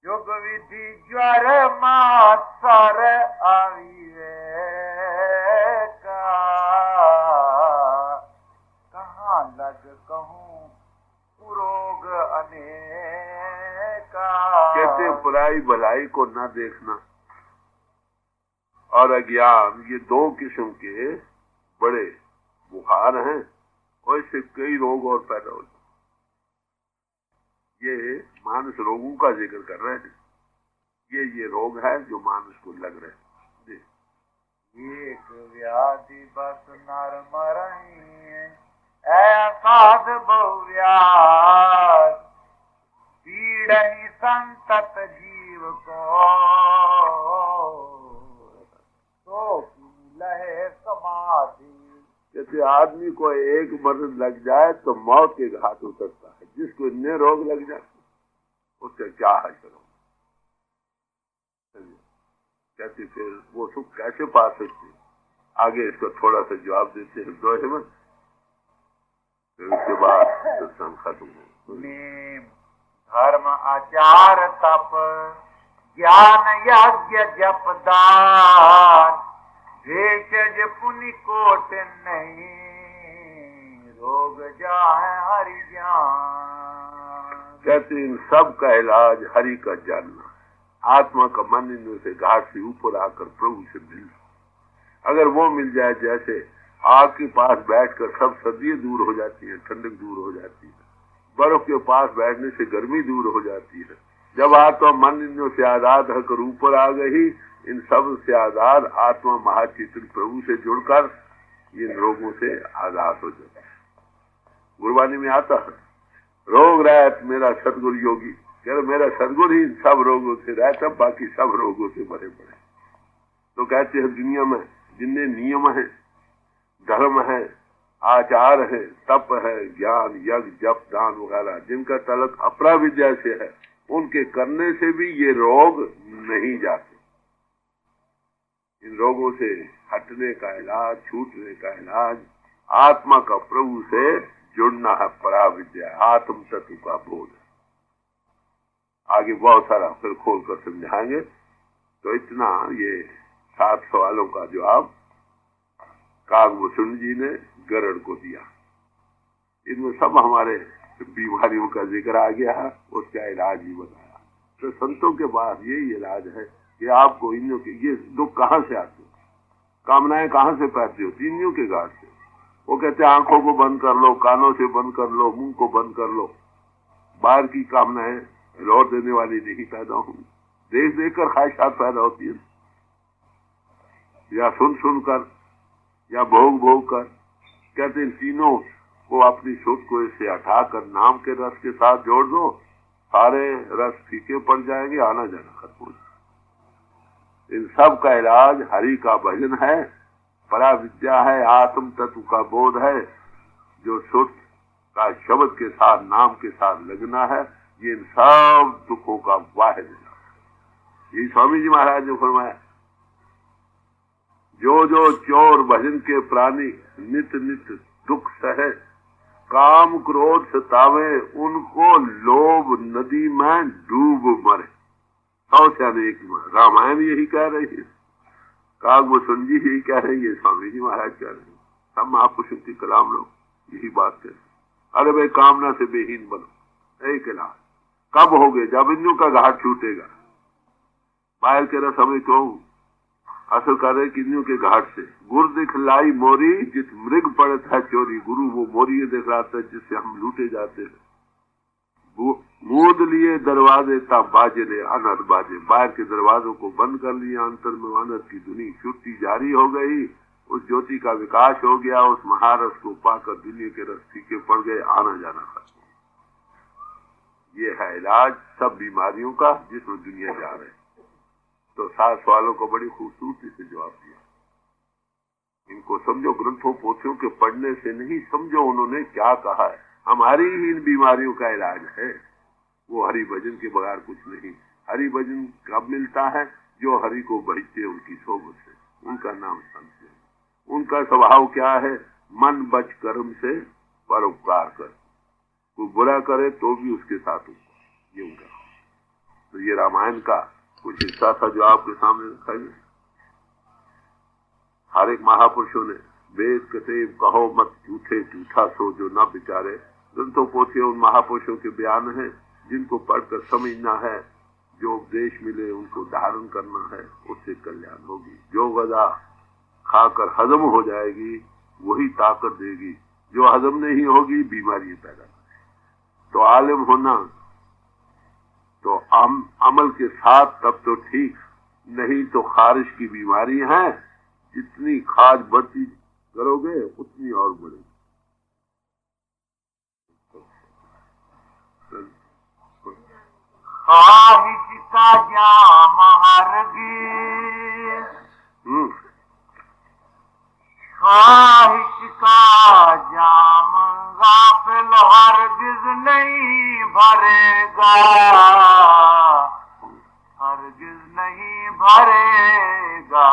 योग विधि ज्वर मात्सर अविवेक, कहाँ लग कहूँ रोग अनेका। कहते बुराई भलाई को न देखना और अज्ञान, ये दो किस्म के बड़े बुखार हैं, और इससे कई रोग और पैदा होते। ये मानस रोगों का जिक्र कर रहे हैं। ये रोग है जो मानस को लग रहे हैं। एक व्याधि बस नर मरही, ऐसाध बहुव्याध, पीड़ही संतत जीव को, तो लहे समाधि। जैसे आदमी को एक मर्द लग जाए तो मौत के घाट उतरता है, जिसको इतने रोग लग जाए उससे क्या है करो। कहते फिर वो सुख कैसे पा सकते? आगे इसको थोड़ा सा जवाब देते हैं दो हिम्मत, फिर उसके बाद सत्संग खत्म हो। धर्म आचार तप ज्ञान यज्ञ जप दान भेषज पुनि कोट नहीं रोग जाए हरि ज्ञान। कहते इन सब का इलाज हरि का जानना, आत्मा का मन इंद्रियों से घाट से ऊपर आकर प्रभु से मिलना। अगर वो मिल जाए, जैसे आग के पास बैठकर सब सर्दियां दूर हो जाती है, ठंडक दूर हो जाती है, बर्फ के पास बैठने से गर्मी दूर हो जाती है। जब आत्मा मन इंद्रियों से आजाद होकर ऊपर आ गई, इन सब से आजाद आत्मा महाचेतन प्रभु से जुड़कर इन रोगों से आजाद हो जाता है। गुरबानी में आता है, रोग रहत मेरा सदगुरु योगी, कह रहे मेरा सदगुरु ही सब रोगों से रहता, बाकी सब रोगों से भरे पड़े। तो कहते हैं दुनिया में जितने नियम है, धर्म है, आचार है, तप है, ज्ञान यज्ञ जप दान वगैरह, जिनका तलक अपरा विद्या से है, उनके करने से भी ये रोग नहीं जाते। इन रोगों से हटने का इलाज, छूटने का इलाज आत्मा का प्रभु से जुड़ना है, परा विद्या, आत्म तत्व का बोध। आगे बहुत सारा फिर खोल कर समझाएंगे। तो इतना ये 7 सवालों का जवाब कागभूषण जी ने गरुड़ को दिया। इनमें सब हमारे बीमारियों का जिक्र आ गया है, उसका इलाज भी बताया। तो संतों के पास यही इलाज है कि आपको इन्हों के ये दुख कहाँ से आते, कामनाएं कहाँ से पैदा होती, इन्हों के घाट से। वो कहते हैं आंखों को बंद कर लो, कानों से बंद कर लो, मुंह को बंद कर लो, बाहर की कामनाएं लौट देने वाली नहीं पैदा होंगी। देख देख कर ख्वाहिशात पैदा होती है, या सुन सुन कर, या भोग भोग कर। कहते हैं तीनों को अपनी सोच को इससे हटाकर नाम के रस के साथ जोड़ दो, सारे रस फीके पड़ जाएंगे, आना जाना खत्म हो जाएगा। इन सब का इलाज हरि का भजन है, परा विद्या है, आत्म तत्व का बोध है, जो सुख का शब्द के साथ नाम के साथ लगना है। ये इन सब दुखों का वाहिद है। ये स्वामी जी महाराज ने फरमाया, जो जो चोर भजन के प्राणी नित नित दुख सहे, काम क्रोध सतावे उनको लोभ नदी में डूब मरे। 100 से एक रामायण यही कह रही है, कागभूषण जी यही कह रही है, स्वामी जी महाराज कह रहे हैं, सब महापुरुषों की कलाम लोग यही बात कह रहे हैं। अरे भाई कामना से बेहीन बनो, एक इलाज कब होगे? जब इंद्रियों का घाट छूटेगा। बाहर के रस हमें क्यों हासिल कर रहे? इंद्रियों के घाट से। गुरु दिखलाई मोरी जिस मृग पड़त है चोरी, गुरु वो मोरी दिखलाता है जिससे हम लूटे जाते हैं। मूद लिए दरवाजे ता बाजे रे अनहद बाजे, बाहर के दरवाजों को बंद कर लिया, अंतर में अनहद की धुनी छुट्टी जारी हो गई, उस ज्योति का विकास हो गया, उस महारस को पाकर दुनिया के रस फीके पड़ गए, आना जाना खत्म। ये है इलाज सब बीमारियों का जिसमें दुनिया जा रहे। तो 7 सवालों को बड़ी खूबसूरती से जवाब दिया। इनको समझो, ग्रंथों पोथियों के पढ़ने से नहीं, समझो उन्होंने क्या कहा है। हमारी ही इन बीमारियों का इलाज है, वो हरि भजन के बगैर कुछ नहीं। हरि भजन कब मिलता है? जो हरि को भजते हैं उनकी सोबत से, उनका नाम संत है। उनका स्वभाव क्या है? मन बच कर्म से परोपकार कर, कोई बुरा करे तो भी उसके साथ ये उनका। तो ये रामायण का कुछ हिस्सा था जो आपके सामने रखा गया। हर एक महापुरुषों ने वेद कतेब कहो मत झूठे झूठा सो जो न विचारे, ग्रंथों पोथियों उन महापुरुषों के बयान है जिनको पढ़कर समझना है, जो उपदेश मिले उनको धारण करना है, उससे कल्याण होगी। जो गदा खाकर हजम हो जाएगी वही ताकत देगी, जो हजम नहीं होगी बीमारी पैदा करेगी। तो आलिम होना तो अमल के साथ तब तो ठीक, नहीं तो खारिश की बीमारी है। जितनी खाज बढ़ती करोगे उतनी और बढ़ेगी। खारिश का जाम हरगिज़ ख्वाहिश का जाम गाफिल हरगिज नहीं भरेगा, हरगिज नहीं भरेगा,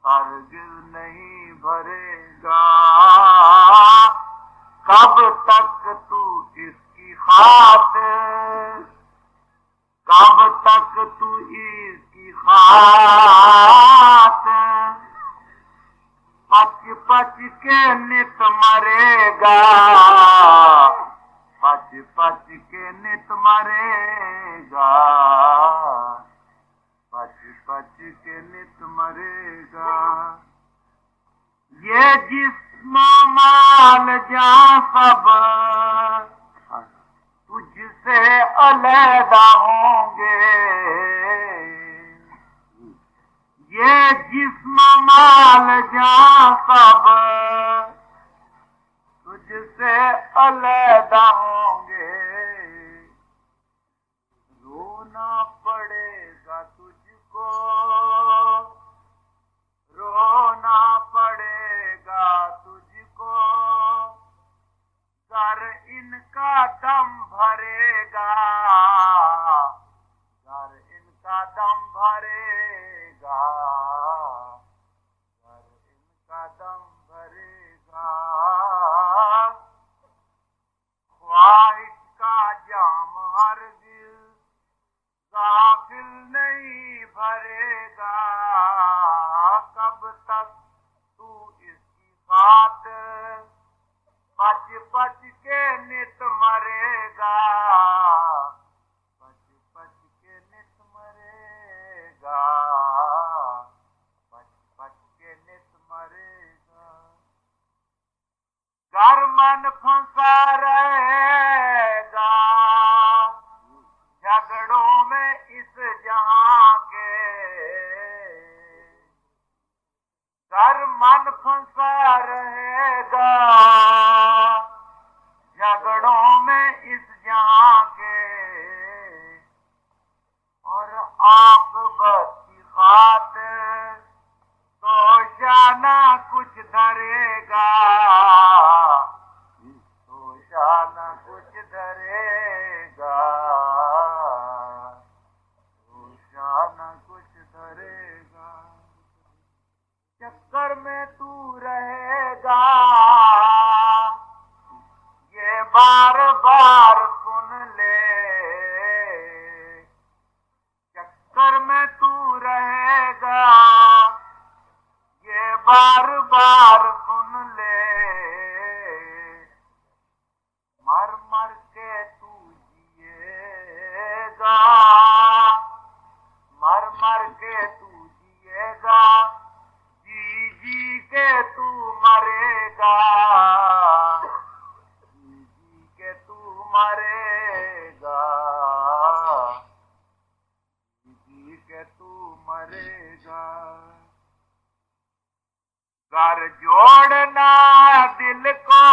हरगिज नहीं भरेगा। कब तक तू इसकी खातिर, कब तक तू इसकी खातिर पच पच के नित मरेगा, पच पच के नित मरेगा, पच पच के नित मरेगा। ये जिस्म माल जा सब तुझसे अलहदा होंगे, ये जिस्म माल जा सब तुझसे अलहदा होंगे। रोना पड़ेगा तुझको, रोना पड़ेगा तुझको, कर इनका दम भरेगा, कर इनका दम भरेगा, कर इनका दम भरेगा। ख्वाहिश का जाम हरगिज गाफिल नहीं भरेगा, कब तक तू इसकी खातिर पच पच के नित मरेगा, पच पच के नित मरेगा, पच पच के नित मरेगा। घर मन फंसा रहेगा झगड़ों में इस जहां के, घर मन फंसा रहेगा झगड़ों में इस जहां के, और आक़िबत की खातिर तो शाना कुछ धरेगा, तो शाना कुछ धरेगा, तो शाना कुछ धरेगा। चक्कर में तू रहेगा ये बार बार सुन ले, चक्कर में तू रहेगा ये बार बार सुन ले। मर मर के तू जिएगा, मर मर के तू जिएगा, जी जी के तू मरेगा, जी जी के तू मरेगा, जी जी के तू मरेगा। घर जोड़ना दिल को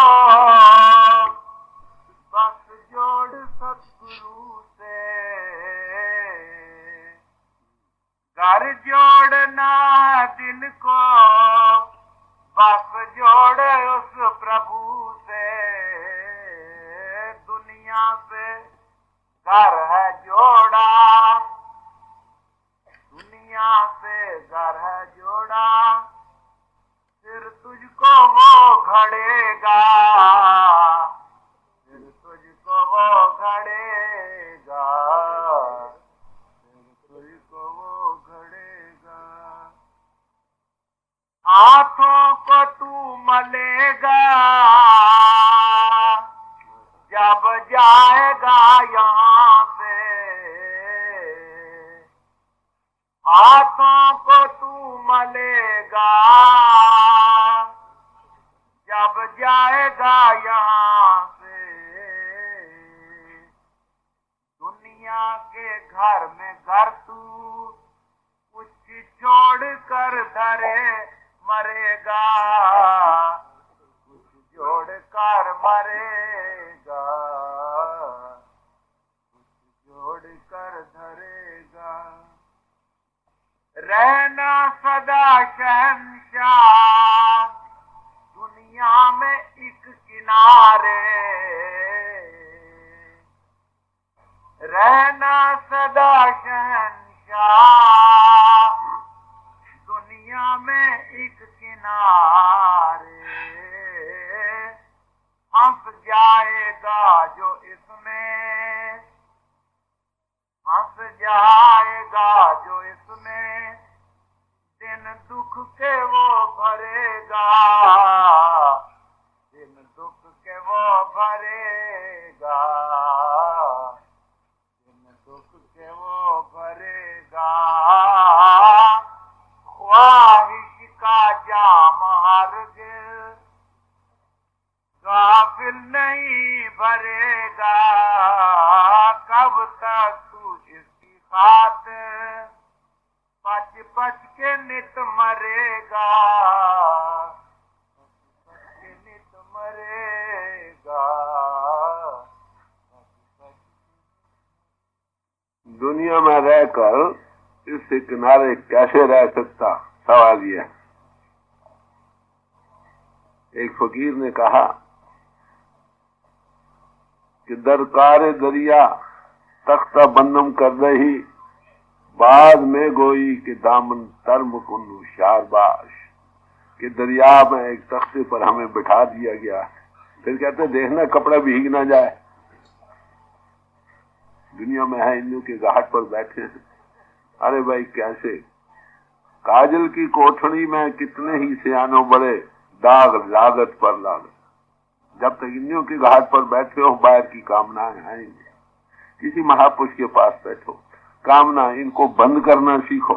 बस जोड़ सतगुरु से, घर जोड़ना दिल को बस जोड़ उस प्रभु से। दुनिया से घर है जोड़ा, दुनिया से घर है जोड़ा, फिर तुझको वो घड़ेगा, फिर तुझको वो घड़ेगा, फिर तुझको वो घड़ेगा। हाथों को तू मलेगा जब जाएगा यहाँ से, हाथों को तू मलेगा जब जाएगा यहाँ से। दुनिया के घर में घर तू कुछ छोड़ कर धरे मरेगा, कुछ जोड़ कर मरेगा, कुछ जोड़ कर धरेगा। रहना सदा शहंशाह दुनिया में एक किनारे, रहना सदा शहंशाह दुनिया में एक किनारे, हंस जाएगा जो इसमें, हंस जाएगा जो इसमें, दिन दुख के वो भरेगा, दिन दुख के वो भरेगा, दिन दुख के वो भरेगा। ख्वाहिश का जाम हरगिज़ गाफिल नहीं भरेगा, कब तक तू इसकी खातिर पच पच के नित मरेगा, पच के नित मरेगा। दुनिया में रहकर इससे किनारे कैसे रह सकता, सवाल यह। एक फकीर ने कहा कि दरकार दरिया तख्ता बन्नम कर रही, बाद में गोई कि दामन तरम कुन्नू शारबाश, कि दरिया में एक तख्ते पर हमें बिठा दिया गया, फिर कहते देखना कपड़ा भीग ना जाए। दुनिया में है इंदू के घाट पर बैठे हैं। अरे भाई कैसे, काजल की कोठड़ी में कितने ही सियानो बड़े, दाग लागत पर लागत। जब तक इंद्रियों के घाट पर बैठे हो बाहर की कामनाएं आएंगी। किसी महापुरुष के पास बैठो, कामना इनको बंद करना सीखो।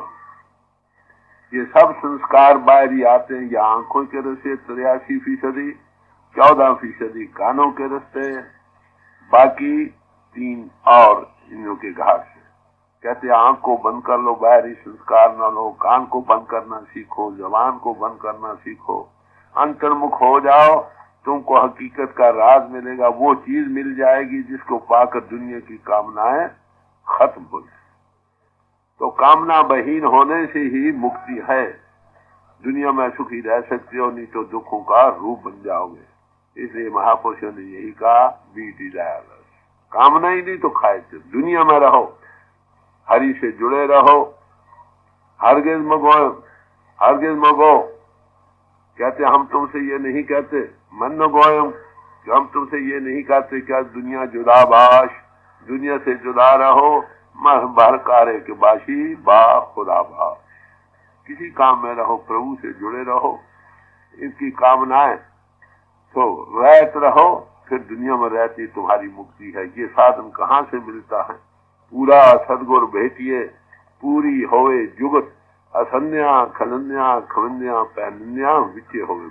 ये सब संस्कार बाहरी आते हैं या आंखों के रस्ते 83%, 14% कानों के रस्ते, बाकी 3 और इंद्रियों के घाट से। कहते आंख को बंद कर लो, बाहरी संस्कार न लो, कान को बंद करना सीखो, जबान को बंद करना सीखो, अंतर्मुख हो जाओ, तुमको हकीकत का राज मिलेगा। वो चीज मिल जाएगी जिसको पाकर दुनिया की कामनाएं खत्म हो जाए। तो कामना बहीन होने से ही मुक्ति है। दुनिया में सुखी रह सकते हो, नहीं तो दुखों का रूप बन जाओगे। इसलिए महापुरुषों ने यही कहा, बी डिजायरलेस, कामना ही नहीं तो खाए थे। दुनिया में रहो, हरि से जुड़े रहो, हरगिज़ मगो। कहते हम तुमसे ये नहीं कहते, मन न गोयम, कि हम तुमसे ये नहीं कहते क्या दुनिया जुदाबाश, दुनिया से जुदा रहो, मर भर कारे के बाशी बा खुदा भाव। किसी काम में रहो, प्रभु से जुड़े रहो, इनकी कामनाएं तो रहत रहो, फिर दुनिया में रहती तुम्हारी मुक्ति है। ये साधन कहाँ से मिलता है? पूरा सदगुर भेटिए, पूरी होवे जुगत, असन्या खलन्या खवन्या पहनन्या विचे होवे।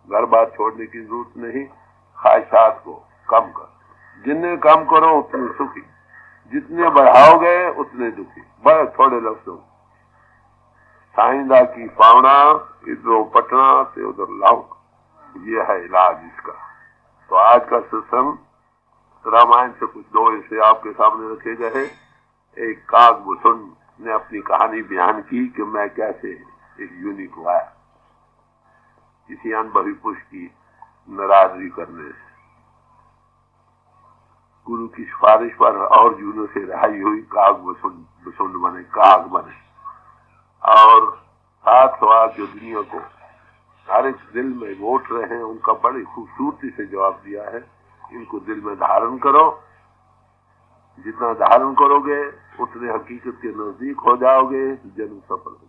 घर बार छोड़ने की जरूरत नहीं, ख्वाहिशात को कम कर। जितने कम करो उतने सुखी, जितने बढ़ाओगे उतने दुखी। बस थोड़े लफ्जों, साइंदा की पावना इधरों पटना से उधर लाओ, ये है इलाज इसका। तो आज का सत्संग रामायण से कुछ 2 हिस्से आपके सामने रखे गए। एक काकभूषण ने अपनी कहानी बयान की कि मैं कैसे एक यूनि को आया किसी अनुभवी पुरुष की नाराजगी करने से। गुरु की सिफारिश पर और यूनों से रहाई हुई, काकभूषण बने, काग बने। और 7 सवाल जो दुनिया को हर एक दिल में वोट रहे हैं, उनका बड़ी खूबसूरती से जवाब दिया है। इनको दिल में धारण करो, जितना धारण करोगे उतने हकीकत के नजदीक हो जाओगे, जन्म सफल हो।